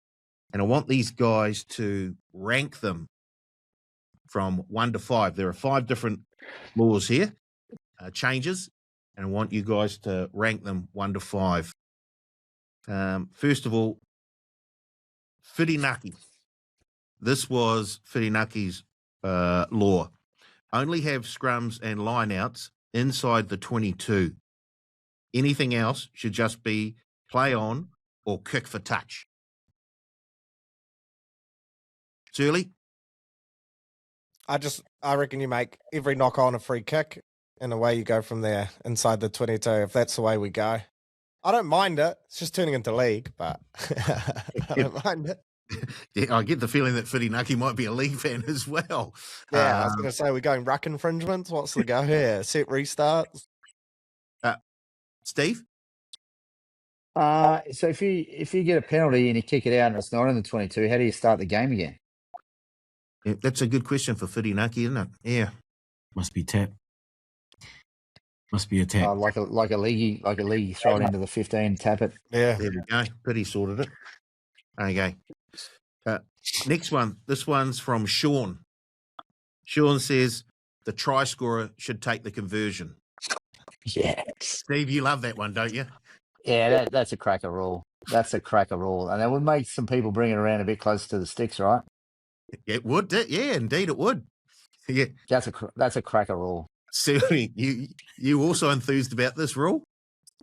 And I want these guys to rank them from 1 to 5. There are 5 different laws here, changes, and I want you guys to rank them 1 to 5. First of all, Whirinaki. This was Whirinaki's law. Only have scrums and lineouts inside the 22. Anything else should just be play on or kick for touch. Shirley? I reckon you make every knock on a free kick and away you go from there inside the 22 if that's the way we go. I don't mind it. It's just turning into league, but I don't mind it. Yeah, I get the feeling that Whirinaki might be a league fan as well. Yeah, I was going to say, we're going ruck infringements. What's the go here? Set restarts? Steve? So if you get a penalty and you kick it out and it's not in the 22, how do you start the game again? Yeah, that's a good question for Whirinaki, isn't it? Yeah. Must be tap. Must be a tap. Like a leaguey, throw it into the 15, tap it. Yeah. There we go. Pity sorted it. Okay. Next one. This one's from Sean. Sean says the try scorer should take the conversion. Yes. Steve, you love that one, don't you? Yeah, that's a cracker rule. That's a cracker rule. And that would make some people bring it around a bit closer to the sticks, right? It would. Yeah, indeed it would. Yeah. That's a cracker rule. Certainly. You also enthused about this rule?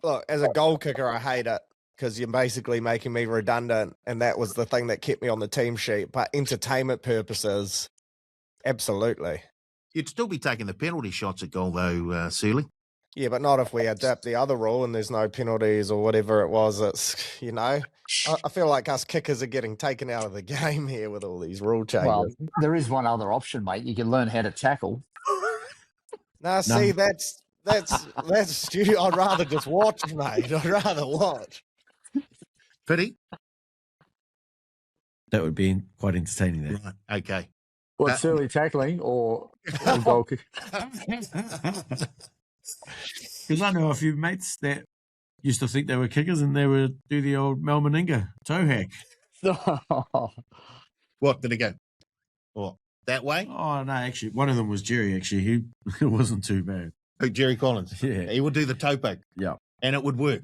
Look, as a goal kicker, I hate it because you're basically making me redundant, and that was the thing that kept me on the team sheet. But entertainment purposes, absolutely. You'd still be taking the penalty shots at goal, though, Seeley. Yeah, but not if we adapt the other rule and there's no penalties or whatever it was. It's, I feel like us kickers are getting taken out of the game here with all these rule changes. Well, there is one other option, mate. You can learn how to tackle. Now, see, that's stupid. I'd rather just watch, mate. I'd rather watch. Pity? That would be quite entertaining there. Right. Okay. What's early tackling or goal kick? Because I know a few mates that used to think they were kickers and they would do the old Mel Meninga toe hack. What did he go? What, that way? Oh, no, actually, one of them was Jerry, actually. It wasn't too bad. Oh, Jerry Collins. Yeah. He would do the toe poke. Yeah. And it would work.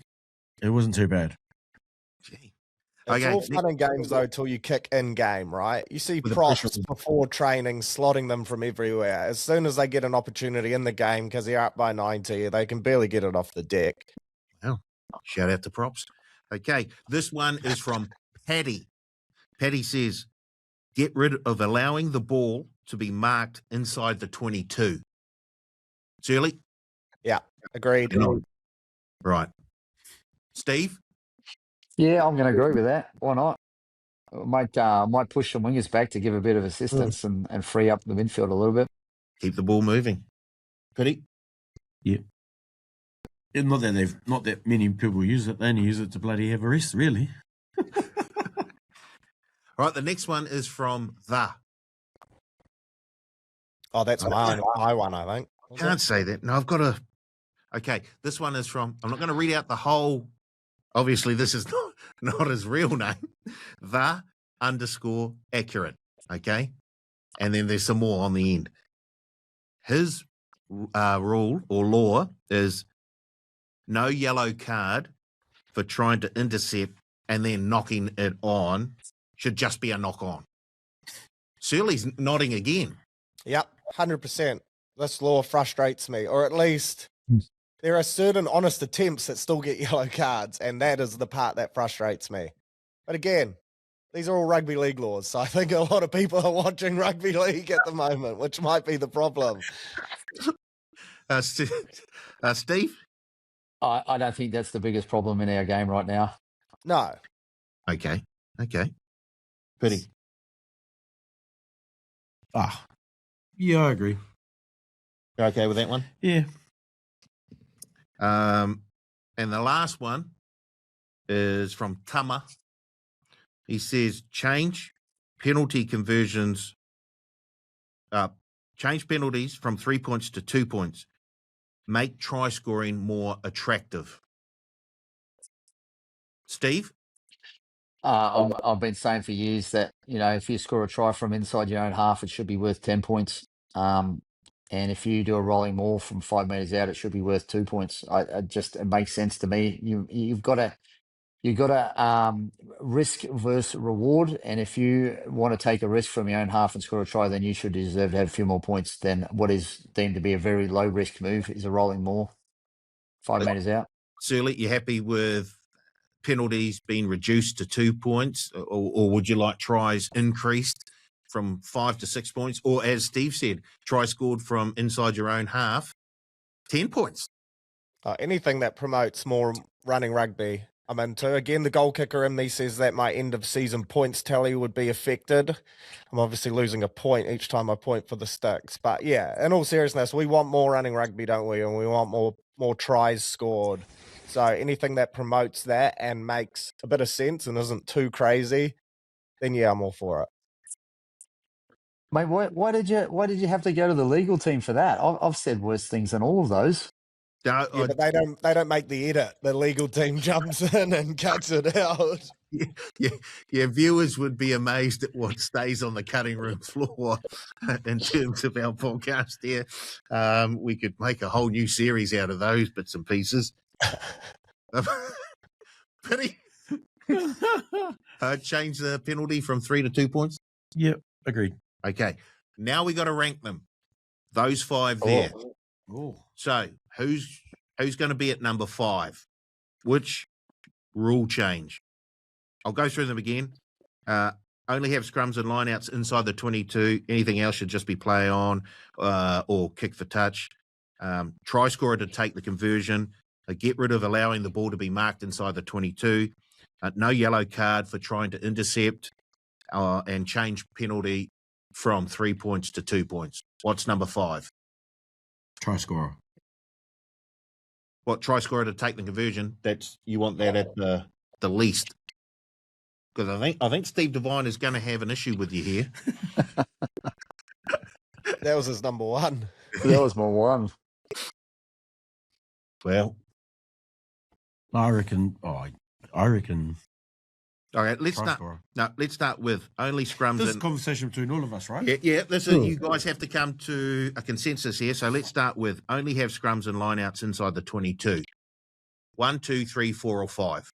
It wasn't too bad. Gee. It's all fun and games, though, till you kick in-game, right? You see With the props pressure. before training, slotting them from everywhere. As soon as they get an opportunity in the game, because they're up by 90, they can barely get it off the deck. Well, shout out to props. Okay, this one is from Paddy. Paddy says, get rid of allowing the ball to be marked inside the 22. Shirley? Yeah, agreed. Right. Steve? Yeah, I'm going to agree with that. Why not? Might push some wingers back to give a bit of assistance and free up the midfield a little bit. Keep the ball moving. Pity. Yeah. Not that many people use it. They only use it to bloody have a rest, really. All right, the next one is from The. Oh, that's my one, I think. Can't say that. No, I've got to. Okay, this one is from. I'm not going to read out the whole. Obviously, this is not his real name. The_accurate. Okay, and then there's some more on the end. His rule or law is no yellow card for trying to intercept and then knocking it on. Should just be a knock on. Surly's nodding again. Yep, 100%. This law frustrates me, or at least there are certain honest attempts that still get yellow cards, and that is the part that frustrates me. But again, these are all rugby league laws, so I think a lot of people are watching rugby league at the moment, which might be the problem. Steve? I don't think that's the biggest problem in our game right now. No. Okay. Pity. Yeah, I agree. You okay with that one? Yeah. And the last one is from Tama. He says, change penalty conversions, change penalties from 3 points to 2 points. Make try scoring more attractive. Steve? I've been saying for years that, if you score a try from inside your own half, it should be worth 10 points. And if you do a rolling maul from 5 metres out, it should be worth 2 points. It makes sense to me. You've got to risk versus reward. And if you want to take a risk from your own half and score a try, then you should deserve to have a few more points than what is deemed to be a very low risk move is a rolling maul 5 metres out. Surly, you happy with penalties being reduced to 2 points, or would you like tries increased from 5 to 6 points, or as Steve said, try scored from inside your own half, 10 points? Anything that promotes more running rugby, I'm into. Again, the goal kicker in me says that my end of season points tally would be affected. I'm obviously losing a point each time I point for the sticks, but yeah, in all seriousness, we want more running rugby, don't we? And we want more tries scored. So anything that promotes that and makes a bit of sense and isn't too crazy, then yeah, I'm all for it. Mate, why did you have to go to the legal team for that? I've said worse things than all of those. No, Yeah, but they don't make the edit. The legal team jumps in and cuts it out. Yeah, viewers would be amazed at what stays on the cutting room floor in terms of our podcast here. We could make a whole new series out of those bits and pieces. Pity. Change the penalty from 3 to 2 points? Yep, agreed. Okay, now we got to rank them. Those 5 there. Oh. So who's going to be at number 5? Which rule change? I'll go through them again. Only have scrums and lineouts inside the 22. Anything else should just be play on or kick for touch. Try scorer to take the conversion. Get rid of allowing the ball to be marked inside the 22. No yellow card for trying to intercept, and change penalty from 3 points to 2 points. What's number 5? Try scorer. What, try scorer to take the conversion? You want that at the least. Because I think Steve Devine is going to have an issue with you here. That was his number 1. That was my one. Well, I reckon. All right, let's try start. scorer. No, let's start with only scrums. This is a conversation between all of us, right? Yeah. You guys have to come to a consensus here. So let's start with only have scrums and lineouts inside the 22. 1, 2, 3, 4, or 5.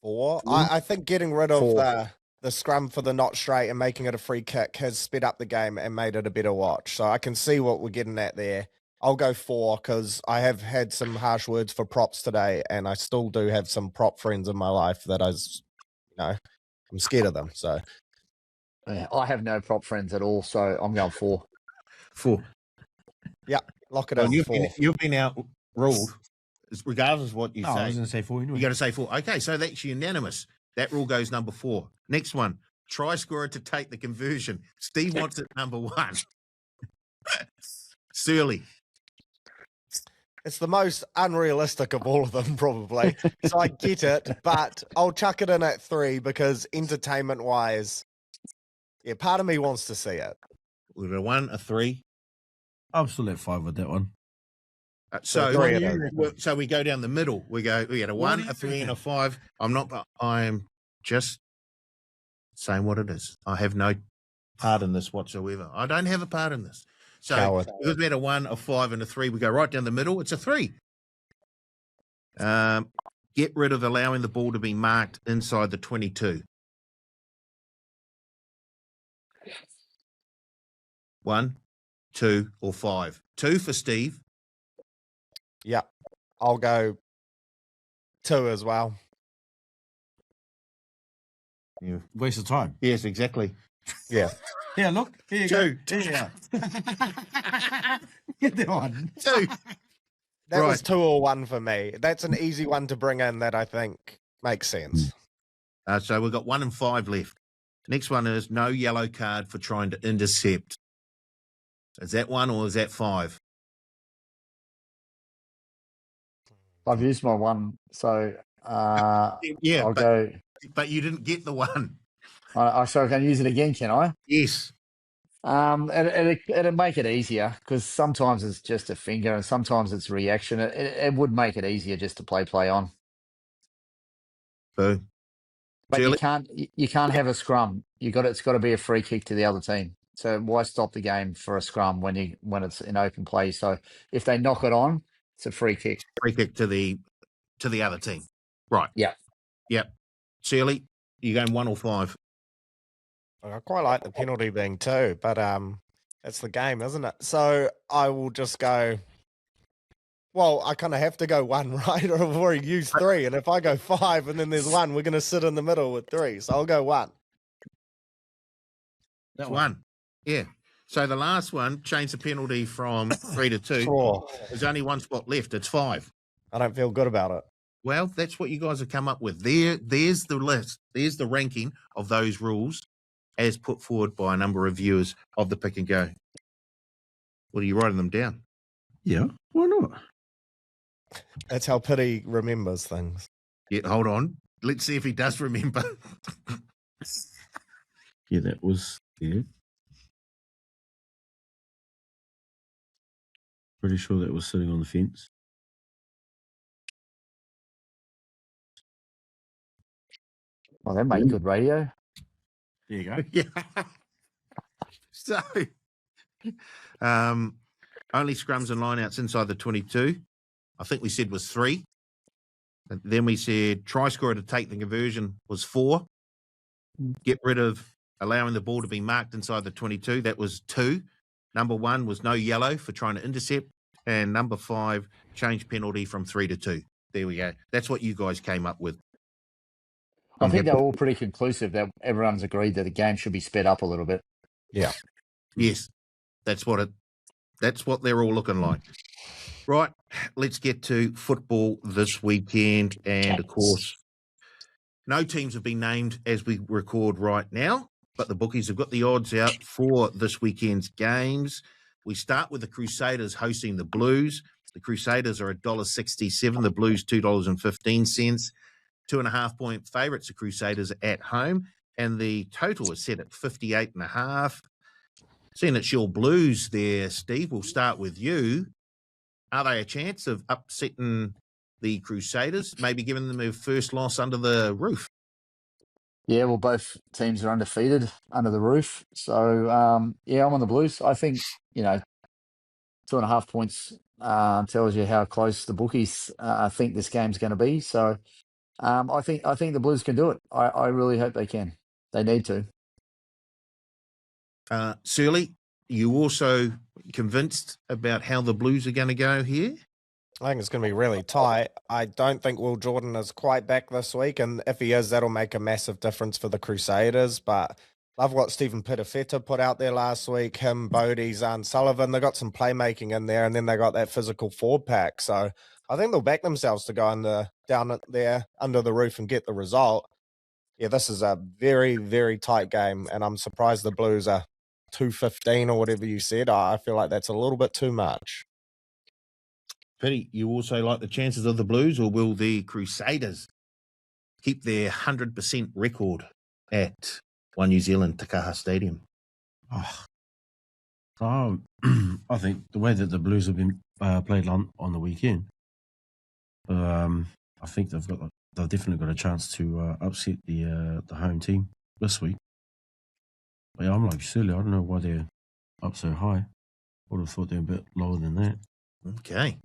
4. I think getting rid of the scrum for the not straight and making it a free kick has sped up the game and made it a better watch. So I can see what we're getting at there. I'll go 4 because I have had some harsh words for props today, and I still do have some prop friends in my life that I'm scared of them. So Yeah, I have no prop friends at all, so I'm going 4. 4. yeah, lock it Well, in. you've been outruled, regardless of what you I say. was going to say 4 anyway. You got to say 4. Okay, so that's unanimous. That rule goes number 4. Next one, try scorer to take the conversion. Steve wants it number 1. Surly. It's the most unrealistic of all of them, probably. So I get it, but I'll chuck it in at 3 because entertainment-wise, yeah, part of me wants to see it. We've got a 1, a 3. I'm still at 5 with that one. So three it is. so we go down the middle. We get a 1, a 3, and a 5. I'm just saying what it is. I have no part in this whatsoever. I don't have a part in this. So Coward. because we had a 1, a 5, and a 3, we go right down the middle. It's a 3. Get rid of allowing the ball to be marked inside the 22. 1, 2, or 5. 2 for Steve. Yeah, I'll go 2 as well. Yeah. Waste of time. Yes, exactly. Yeah. Yeah, look. Here you 2. go. Here you go. Get that one. 2. That was Right. 2 or 1 for me. That's an easy one to bring in that I think makes sense. So we've got 1 and 5 left. Next one is no yellow card for trying to intercept. Is that 1 or is that 5? I've used my 1, so Yeah, I'll go. but you didn't get the 1. So I can use it again, can I? Yes. It'd make it easier because sometimes it's just a finger and sometimes it's reaction. It would make it easier just to play on. So, But Shirley? you can't have a scrum. It's got to be a free kick to the other team. So why stop the game for a scrum when it's in open play? So if they knock it on, it's a free kick. Free kick to the other team. Right. Yeah. Yep. Shirley, you going 1 or 5? I quite like the penalty being 2, but it's the game, isn't it? So I will just go. Well, I kind of have to go 1, right? Or I've already used 3, and if I go 5 and then there's 1, we're going to sit in the middle with 3. So I'll go 1. That's 1. Yeah. So the last one, change the penalty from 3 to 2. Oh, There's only 1 spot left. It's 5. I don't feel good about it. Well, that's what you guys have come up with. There's the list. There's the ranking of those rules as put forward by a number of viewers of the Pick and Go. Well, are you writing them down? Yeah, why not? That's how Pity remembers things. Yeah, hold on. Let's see if he does remember. Yeah, that was yeah. Pretty sure that was sitting on the fence. Well, that make good radio. There you go. Yeah. So, only scrums and lineouts inside the 22. I think we said was 3. And then we said try scorer to take the conversion was 4. Get rid of allowing the ball to be marked inside the 22. That was 2. Number 1 was no yellow for trying to intercept. And number 5, change penalty from 3 to 2. There we go. That's what you guys came up with. I think they're all pretty conclusive that everyone's agreed that the game should be sped up a little bit. Yeah. Yes, that's what they're all looking like. Right, let's get to football this weekend. And, of course, no teams have been named as we record right now, but the bookies have got the odds out for this weekend's games. We start with the Crusaders hosting the Blues. The Crusaders are $1.67, the Blues $2.15. 2.5-point favourites, the Crusaders at home, and the total is set at 58.5. Seeing it's your Blues there, Steve, we'll start with you. Are they a chance of upsetting the Crusaders, maybe giving them their first loss under the roof? Yeah, well, both teams are undefeated under the roof. So, I'm on the Blues. I think, 2.5 points tells you how close the bookies think this game's going to be. So, I think the Blues can do it. I really hope they can. They need to. Surly, you also convinced about how the Blues are going to go here? I think it's going to be really tight. I don't think Will Jordan is quite back this week, and if he is, that'll make a massive difference for the Crusaders. But love what Stephen Pitafeta put out there last week. Him, Bodie, Zahn Sullivan, they got some playmaking in there, and then they got that physical 4-pack. So I think they'll back themselves to go down there under the roof and get the result. Yeah, this is a very, very tight game, and I'm surprised the Blues are 215 or whatever you said. I feel like that's a little bit too much. Pity, you also like the chances of the Blues, or will the Crusaders keep their 100% record at One New Zealand Takaha Stadium? I think the way that the Blues have been played on the weekend, I think they've definitely got a chance to upset the home team this week. But yeah, I'm like silly. I don't know why they're up so high. Would have thought they're a bit lower than that. Okay,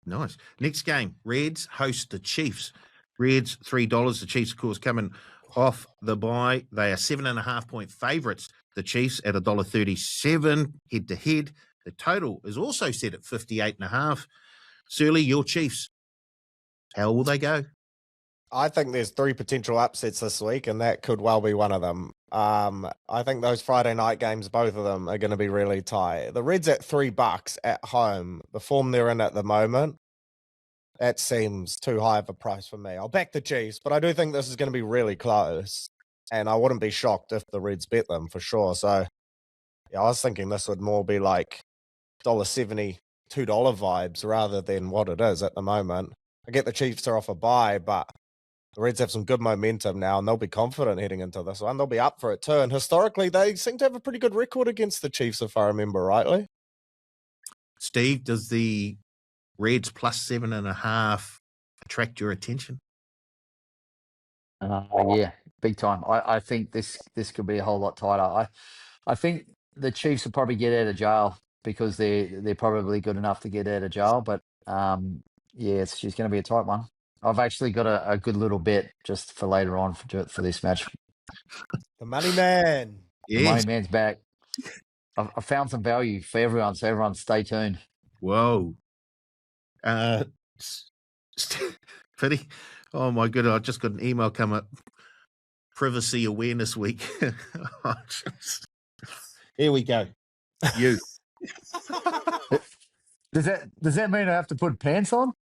nice. Next game, Reds host the Chiefs. Reds, $3. The Chiefs, of course, coming off the bye. They are 7.5-point favourites. The Chiefs at $1.37 head-to-head. The total is also set at 58.5. Surly, your Chiefs, how will they go? I think there's 3 potential upsets this week, and that could well be one of them. I think those Friday night games, both of them, are going to be really tight. The Reds at $3 at home, the form they're in at the moment, that seems too high of a price for me. I'll back the Chiefs, but I do think this is going to be really close, and I wouldn't be shocked if the Reds bet them for sure. So, yeah, I was thinking this would more be like $1.70, $2 vibes rather than what it is at the moment. I get the Chiefs are off a bye, but the Reds have some good momentum now, and they'll be confident heading into this one. They'll be up for it too. And historically, they seem to have a pretty good record against the Chiefs, if I remember rightly. Steve, does the Reds plus 7.5 attract your attention? Yeah, big time. I think this could be a whole lot tighter. I think the Chiefs will probably get out of jail because they're probably good enough to get out of jail. But yeah, it's just going to be a tight one. I've actually got a good little bet just for later on for this match. The money man. The money man's back. I found some value for everyone, so everyone stay tuned. Whoa. Pity. Oh my goodness, I just got an email come up. Privacy Awareness Week. Here we go. You. Does that mean I have to put pants on?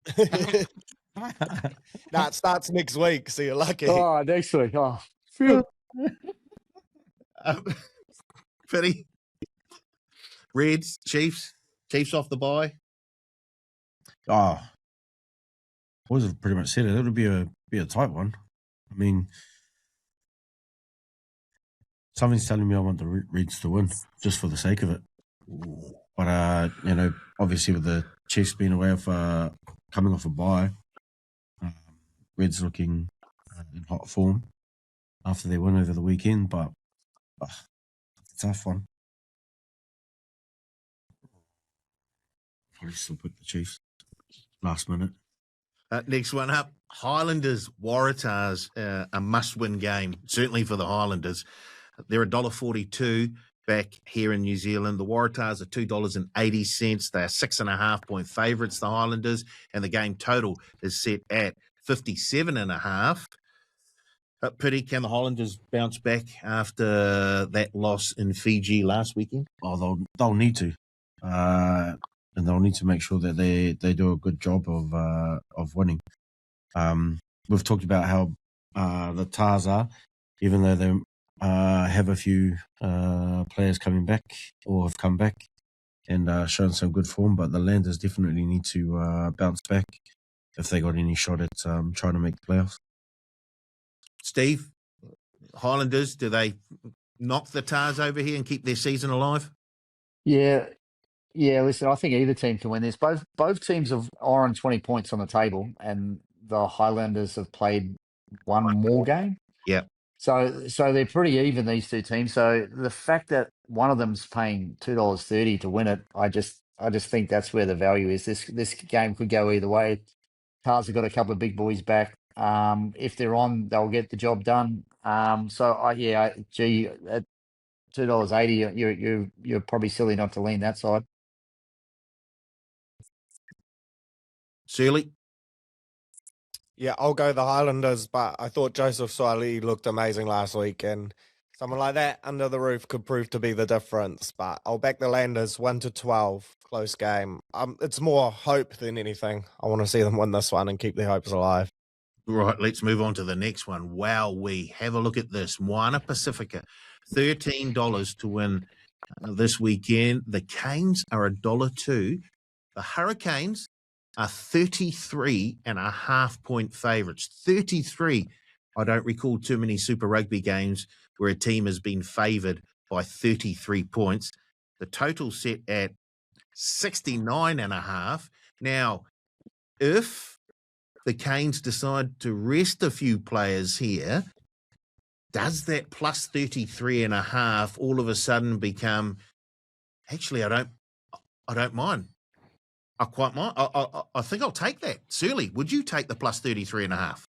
Nah, it starts next week, so you're lucky. Oh, next week. Oh, phew. Pity. Reds, Chiefs off the bye. Oh, boys have pretty much said it. It'll be a tight one. I mean, something's telling me I want the Reds to win just for the sake of it. But obviously with the Chiefs being away coming off a bye, Reds looking in hot form after their win over the weekend. But it's a tough one. Probably still pick the Chiefs last minute. Next one up, Highlanders, Waratahs, a must-win game, certainly for the Highlanders. They're $1.42 back here in New Zealand. The Waratahs are $2.80. They are 6.5-point favourites, the Highlanders, and the game total is set at 57.5. Pity, can the Highlanders bounce back after that loss in Fiji last weekend? Oh, they'll need to. And they'll need to make sure that they do a good job of winning. We've talked about how the Tars are, even though they have a few players coming back or have come back and shown some good form, but the Landers definitely need to bounce back if they got any shot at trying to make the playoffs. Steve, Highlanders, do they knock the Tars over here and keep their season alive? Yeah. Yeah, listen, I think either team can win this. Both teams are on 20 points on the table, and the Highlanders have played one more game. Yeah. So they're pretty even, these two teams. So the fact that one of them's paying $2.30 to win it, I just think that's where the value is. This game could go either way. Tars have got a couple of big boys back. If they're on, they'll get the job done. At $2.80, you're probably silly not to lean that side. Surly? Yeah, I'll go the Highlanders, but I thought Joseph Suaalii looked amazing last week, and someone like that under the roof could prove to be the difference. But I'll back the Landers 1-12, close game. It's more hope than anything. I want to see them win this one and keep their hopes alive. Right, let's move on to the next one. Wow, we have a look at this. Moana Pasifika, $13 to win this weekend. The Canes are $1.02. The Hurricanes are 33.5 point favourites. 33. I don't recall too many Super Rugby games where a team has been favoured by 33 points. The total set at 69.5. Now, if the Canes decide to rest a few players here, does that plus 33.5 all of a sudden become, actually, I don't mind. I quite mind. I think I'll take that. Surely, would you take the plus 33.5?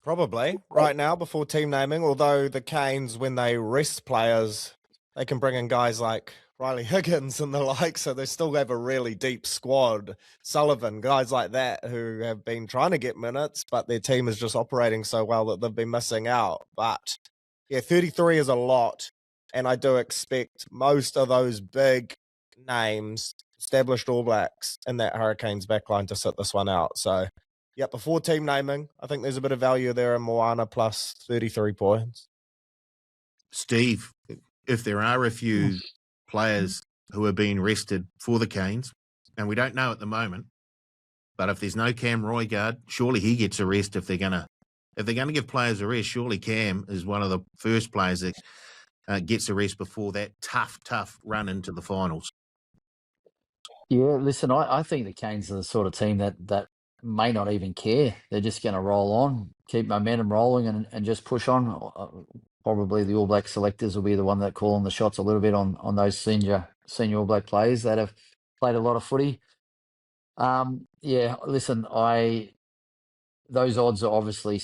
Probably right now before team naming, although the Canes, when they rest players, they can bring in guys like Riley Higgins and the like, so they still have a really deep squad. Sullivan, guys like that who have been trying to get minutes, but their team is just operating so well that they've been missing out. But yeah, 33 is a lot, and I do expect most of those big names, established All Blacks in that Hurricanes backline to sit this one out. So yeah, before team naming, I think there's a bit of value there in Moana plus 33 points. Steve, if there are a few players who are being rested for the Canes, and we don't know at the moment, but if there's no Cam Roigard, surely he gets a rest if they're gonna give players a rest. Surely Cam is one of the first players that gets a rest before that tough run into the finals. Yeah, listen, I think the Canes are the sort of team that may not even care. They're just going to roll on, keep momentum rolling, and just push on. Probably the All Black selectors will be the one that call on the shots a little bit on those senior All Black players that have played a lot of footy. Yeah, listen, those odds are obviously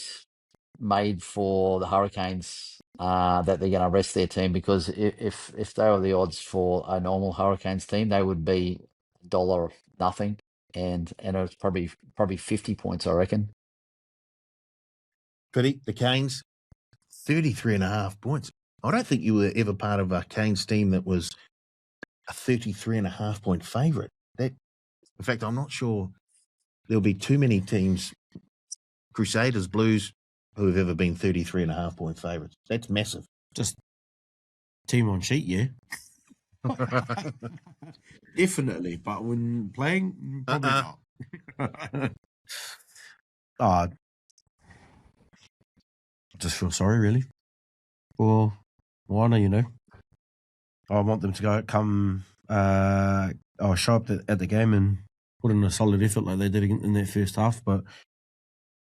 made for the Hurricanes that they're going to rest their team, because if they were the odds for a normal Hurricanes team, they would be $1 nothing, and it's probably 50 points, I reckon. Pretty, the Canes, 33.5 points. I don't think you were ever part of a Canes team that was a 33.5 point favourite. In fact, I'm not sure there'll be too many teams, Crusaders, Blues, who have ever been 33.5 point favourites. That's massive. Just team on sheet, yeah. Definitely, but when playing, probably not. I just feel sorry, really, for Moana. You know, I want them to show up at the game and put in a solid effort like they did in their first half. But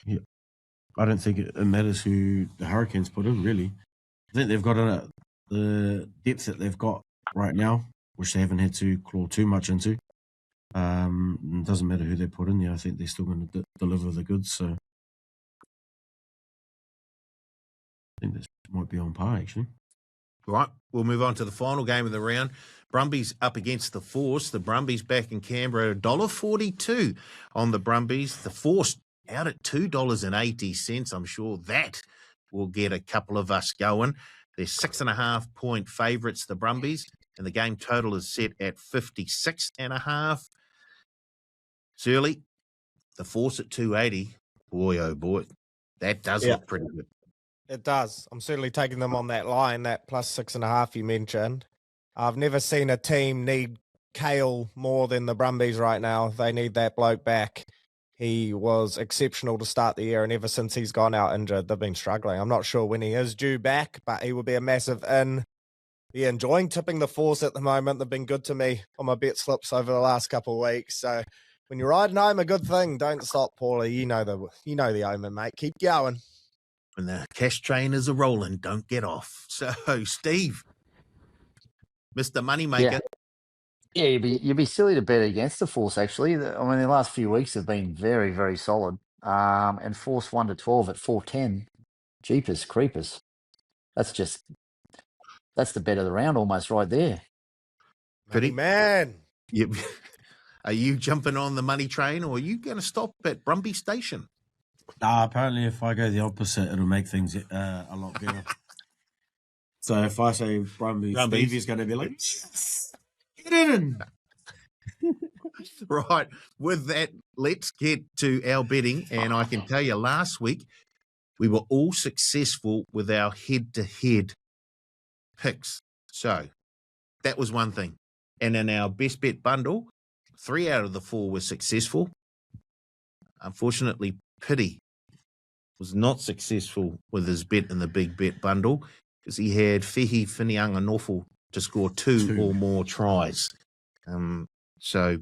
yeah, I don't think it matters who the Hurricanes put in. Really, I think they've got the depth that they've got right now, which they haven't had to claw too much into. It doesn't matter who they put in there. I think they're still going to deliver the goods. So I think this might be on par, actually. Right, we'll move on to the final game of the round. Brumbies up against the Force. The Brumbies back in Canberra, $1.42 on the Brumbies. The Force out at $2.80. I'm sure that will get a couple of us going. They're 6.5 point favourites, the Brumbies, and the game total is set at 56.5. Surely, the Force at 280. Boy, oh boy, that does look pretty good. It does. I'm certainly taking them on that line, that plus 6.5 you mentioned. I've never seen a team need Kale more than the Brumbies right now. They need that bloke back. He was exceptional to start the year, and ever since he's gone out injured, they've been struggling. I'm not sure when he is due back, but he will be a massive in. Yeah, enjoying tipping the Force at the moment. They've been good to me on my bet slips over the last couple of weeks. So when you're riding home, a good thing. Don't stop, Paulie. You know the omen, mate. Keep going. And the cash train is a rolling. Don't get off. So, Steve, Mr. Moneymaker. Yeah, you'd be silly to bet against the Force, actually. I mean, the last few weeks have been very, very solid. And Force 1 to 12 at 4.10. Jeepers creepers. That's the bet of the round almost right there. Pretty man. Yep. Are you jumping on the money train, or are you going to stop at Brumby Station? Apparently, if I go the opposite, it'll make things a lot better. So if I say Brumbies, Steve is going to be like, yes, get in. Right. With that, let's get to our betting. And I can tell you last week, we were all successful with our head-to-head picks. So that was one thing. And in our best bet bundle, 3 out of the 4 were successful. Unfortunately, Pity was not successful with his bet in the big bet bundle because he had Fehi Fineanganofo to score two or more tries. So,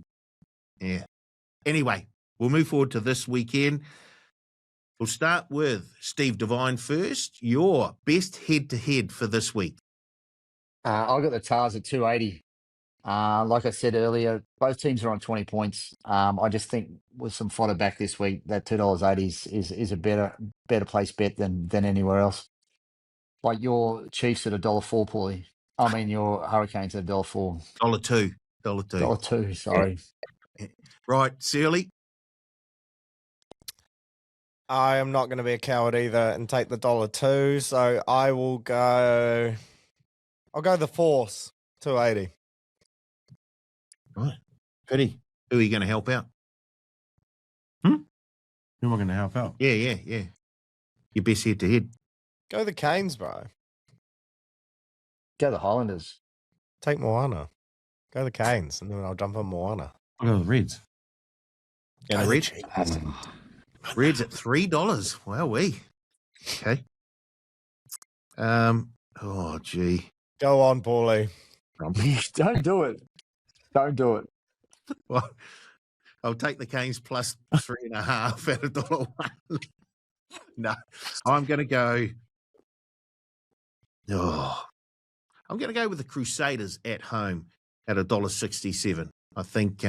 yeah. Anyway, we'll move forward to this weekend. We'll start with Steve Devine first. Your best head-to-head for this week. I got the Tars at 280. Like I said earlier, both teams are on 20 points. I just think with some fodder back this week, that $2.80 is a better place bet than anywhere else. Like your Chiefs at $1.04, Paulie. I mean your Hurricanes at $1.04. $2. $1.02, sorry. Right, Searley. I am not going to be a coward either and take the $1.02. So I will go. I'll go the Force, 280. Right. Pity. Who are you going to help out? Who am I going to help out? Yeah. Your best head-to-head. Go the Canes, bro. Go the Highlanders. Take Moana. Go the Canes, and then I'll jump on Moana. I'll go with the Reds. Go the Reds. Reds at $3. Wowee. Okay. Oh, gee. Go on, Paulie. Don't do it. Don't do it. Well, I'll take the Canes plus 3.5 at $1.01. No, I'm going to go. Oh, I'm going to go with the Crusaders at home at $1.67. I think,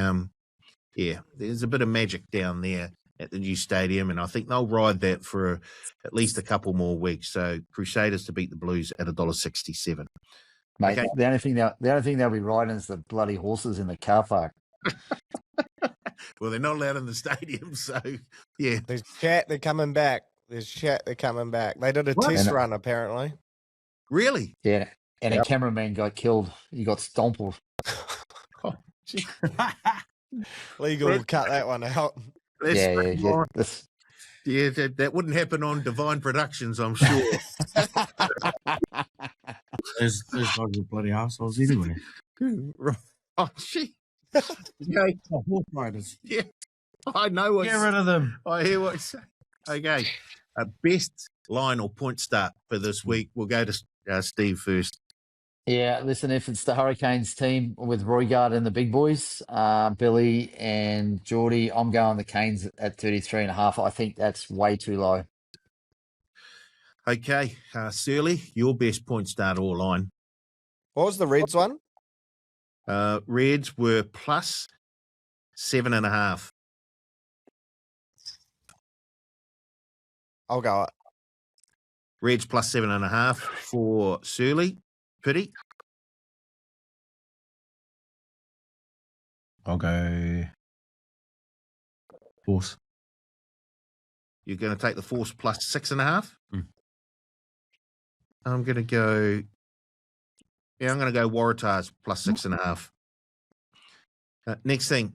there's a bit of magic down there at the new stadium, and I think they'll ride that for at least a couple more weeks. So Crusaders to beat the Blues at $1.67. Mate, Okay. the only thing they'll be riding is the bloody horses in the car park. Well, they're not allowed in the stadium, so yeah. There's chat, they're coming back. They're coming back. They did a test run, apparently. Really? Yeah. And a cameraman got killed. He got stompled. Oh, gee. Legal, cut that one out. Yeah. Yeah, that wouldn't happen on Divine Productions, I'm sure. There's guys with bloody assholes anyway. Right. Oh, gee. Okay. Horse riders. Yeah, I know what. Get rid of them. I hear what you say. Okay, best line or point start for this week. We'll go to Steve first. Yeah, listen, if it's the Hurricanes team with Roygard and the big boys, Billy and Geordie, I'm going the Canes at 33.5. I think that's way too low. Okay, Surly, your best point start or line. What was the Reds one? Reds were plus 7.5. I'll go it. Reds plus 7.5 for Surly. Pity. I'll go Force. You're going to take the Force plus 6.5? Mm. I'm going to go. Yeah, I'm going to go Waratahs plus 6.5. Next thing,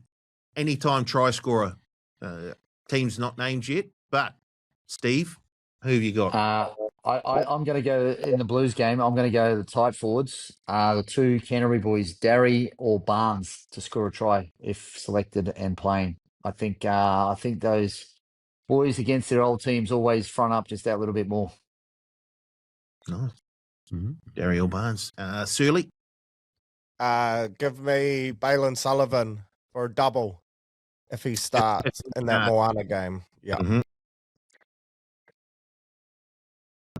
anytime try scorer. Team's not named yet, but Steve, who have you got? I'm going to go in the Blues game. I'm going to go the tight forwards, the two Canterbury boys, Darry or Barnes, to score a try if selected and playing. I think those boys against their old teams always front up just that little bit more. Nice. Mm-hmm. Darry or Barnes. Surly? Give me Balin Sullivan for a double if he starts in that Moana game. Yeah. Mm-hmm.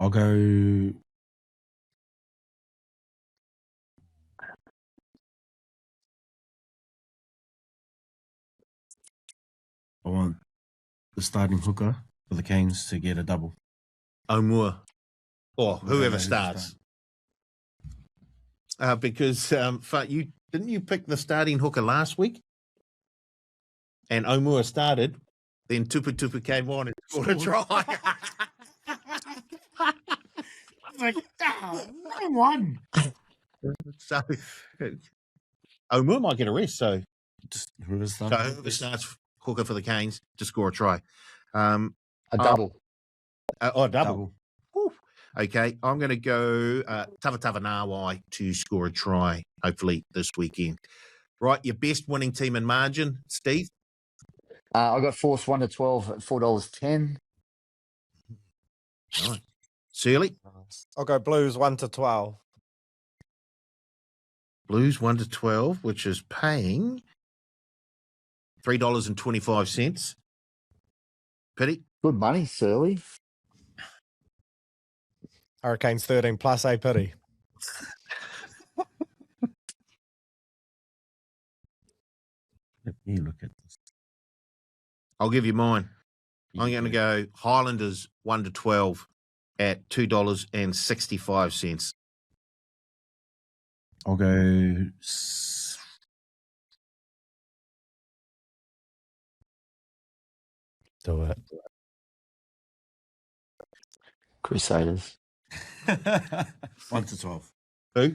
I'll go. I want the starting hooker for the Canes to get a double. O'Moore. Or whoever Start. starts. Because didn't you pick the starting hooker last week? And O'Moore started, then Tupu came on and scored a try. Like, I won. So O'Moore might get a rest, so Just whoever So starts. whoever starts hooker for the Canes to score a try. A double. Double. Whew. Okay, I'm going to go Tava Nawai to score a try, hopefully this weekend. Right, your best winning team in margin, Steve? I got Force 1 to 12 at $4.10. Right. Surly? I'll go Blues 1 to 12. Blues 1 to 12, which is paying $3.25. Pity? Good money, Surly. Hurricanes 13 plus a pity. Let me look at this. I'll give you mine. I'm going to go Highlanders 1 to 12 at $2.65. I'll go. Do it. Crusaders. 1 to 12. Who?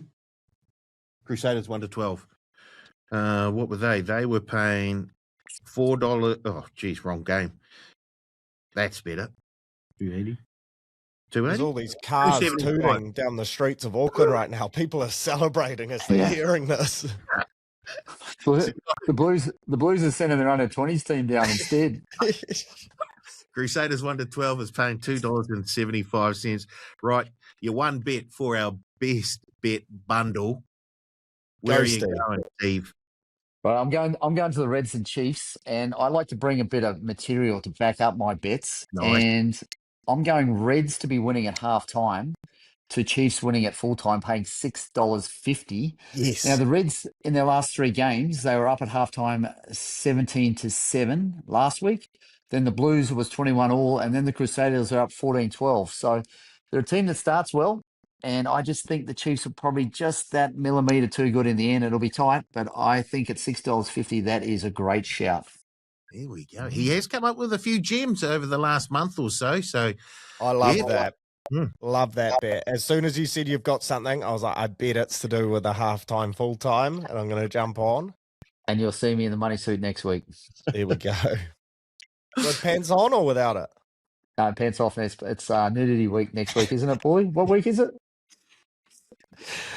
Crusaders 1 to 12. What were they? They were paying $4. Oh, geez, wrong game. That's better. 280. There's 280? all these cars 275. tooting down the streets of Auckland right now. People are celebrating as they're Yeah. hearing this. The Blues are sending their under 20s team down instead. Crusaders 1 to 12 is paying $2.75. Right. Your one bet for our best bet bundle. Where Go, are you Steve. going, Steve? Right, I'm going to the Reds and Chiefs, and I like to bring a bit of material to back up my bets. Nice. And I'm going Reds to be winning at halftime, to Chiefs winning at full time, paying $6.50. Yes. Now the Reds in their last 3 games, they were up at halftime 17-7 last week. Then the Blues was 21-all, and then the Crusaders are up 14-12. So they're a team that starts well. And I just think the Chiefs are probably just that millimetre too good in the end. It'll be tight, but I think at $6.50, that is a great shout. There we go. He has come up with a few gems over the last month or so. So I love Yeah. that. Mm. Love that bet. As soon as you said you've got something, I was like, I bet it's to do with a halftime, full time, and I'm going to jump on. And you'll see me in the money suit next week. There we go. With pants on or without it? Pants off. It's nudity week next week, isn't it, boy? What week is it?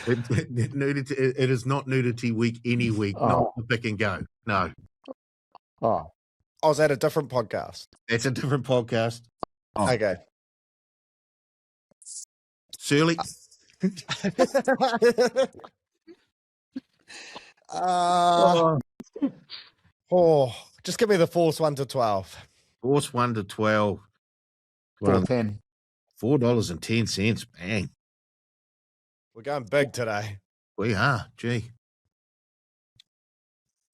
It is not nudity week any week, not the pick and go. No, Oh, I was at a different podcast. that's a different podcast. Oh. Okay. Surly, Just give me the Force 1 to 12. Force 1 to 12. Well, $4.10. $4.10. Bang. We're going big today. We are. Gee.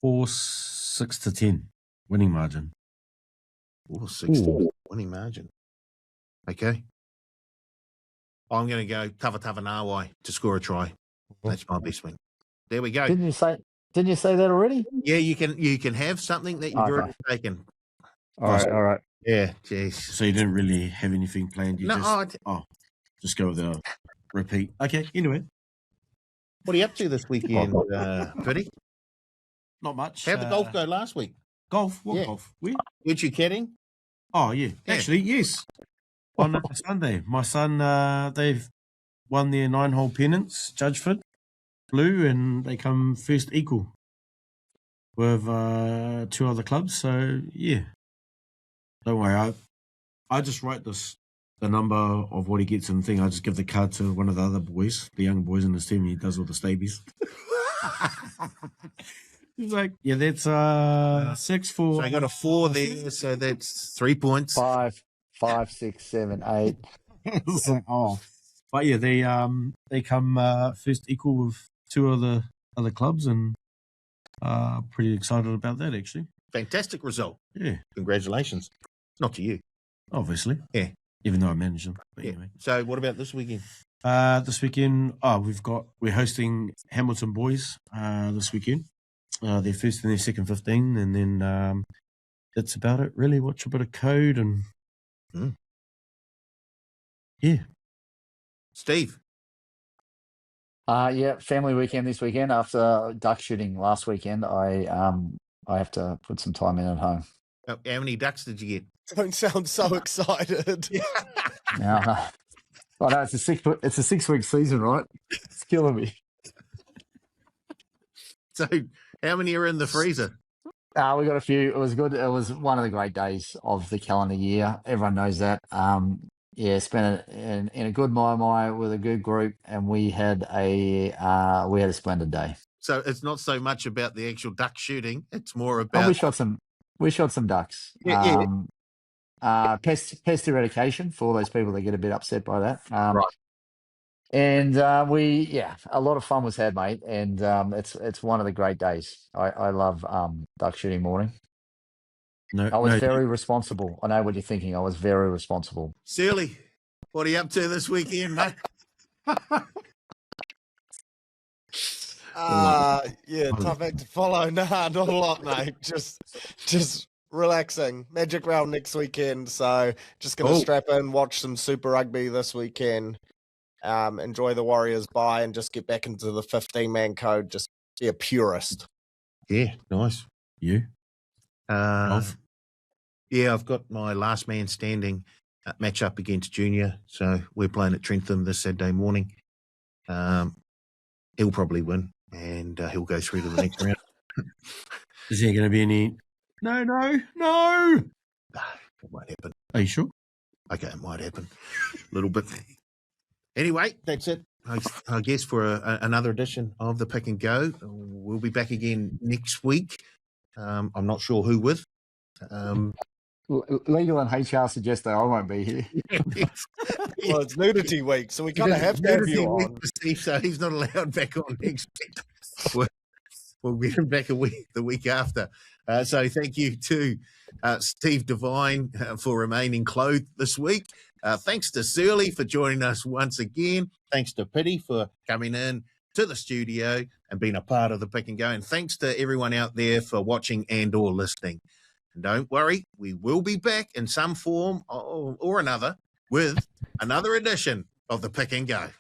Force 6 to 10. Winning margin. 460 winning margin. Okay. I'm going to go Tava Nawai to score a try. That's my best win. There we go. Didn't you say that already? Yeah, you can have something that you've already taken. All right. Yeah, jeez. So you didn't really have anything planned? You just go with the repeat. Okay, anyway. What are you up to this weekend, Pity? Not much. How'd the golf go last week? Golf? What Yeah. golf? Where? Weren't you kidding? Oh, yeah. Yeah. Actually, yes. On Sunday. My son, they've won their 9-hole pennants, Judgeford, Blue, and they come first equal with 2 other clubs. So, yeah. Don't worry. I just write the number of what he gets and thing. I just give the card to one of the other boys, the young boys in his team. He does all the stabies. He's like, yeah, that's 6 for. So I got a 4 there, so that's 3 points. 5, 6, 7, 8. But yeah, they come first equal with 2 of the other clubs, and pretty excited about that actually. Fantastic result. Yeah, Congratulations. Not to you. obviously. Yeah. Even though I manage them. But Yeah. anyway. So what about this weekend? This weekend, we're hosting Hamilton Boys this weekend. Their first and their second 15, and then that's about it, really. Watch a bit of code and yeah. Steve? Yeah, family weekend this weekend. After duck shooting last weekend, I I have to put some time in at home. How many ducks did you get? Don't sound so excited. Now, I know it's a 6-week season, right? It's killing me. So how many are in the freezer? We got a few. It was good. It was one of the great days of the calendar year. Everyone knows that. Spent it in a good mai with a good group, and we had a splendid day. So it's not so much about the actual duck shooting; it's more Oh, about we shot some ducks. Yeah. Pest eradication for all those people that get a bit upset by that. Right. And a lot of fun was had, mate. And it's one of the great days. I love duck shooting morning. I was very responsible. I know what you're thinking. I was very responsible. Surly, what are you up to this weekend, mate? Tough act to follow. Nah, not a lot, mate. Just relaxing. Magic round next weekend, so just gonna strap in, watch some Super Rugby this weekend. Enjoy the Warriors bye, and just get back into the 15-man code. Just be a purist. Yeah, nice. You? I've got my last man standing match up against Junior, so we're playing at Trentham this Saturday morning. He'll probably win, and he'll go through to the next round. Is there going to be any? No. It won't happen. Are you sure? Okay, it might happen. A little bit. Anyway, that's it. I guess for another edition of the Pick and Go. We'll be back again next week. I'm not sure who with. Legal and HR suggest that I won't be here. Well, it's nudity week, so we kind of have to have you on. Steve, so he's not allowed back on next week. We'll get him back the week after. So thank you to Steve Devine for remaining clothed this week. Thanks to Surly for joining us once again. Thanks to Pity for coming in to the studio and being a part of the Pick and Go. And thanks to everyone out there for watching and or listening. And don't worry, we will be back in some form or another with another edition of the Pick and Go.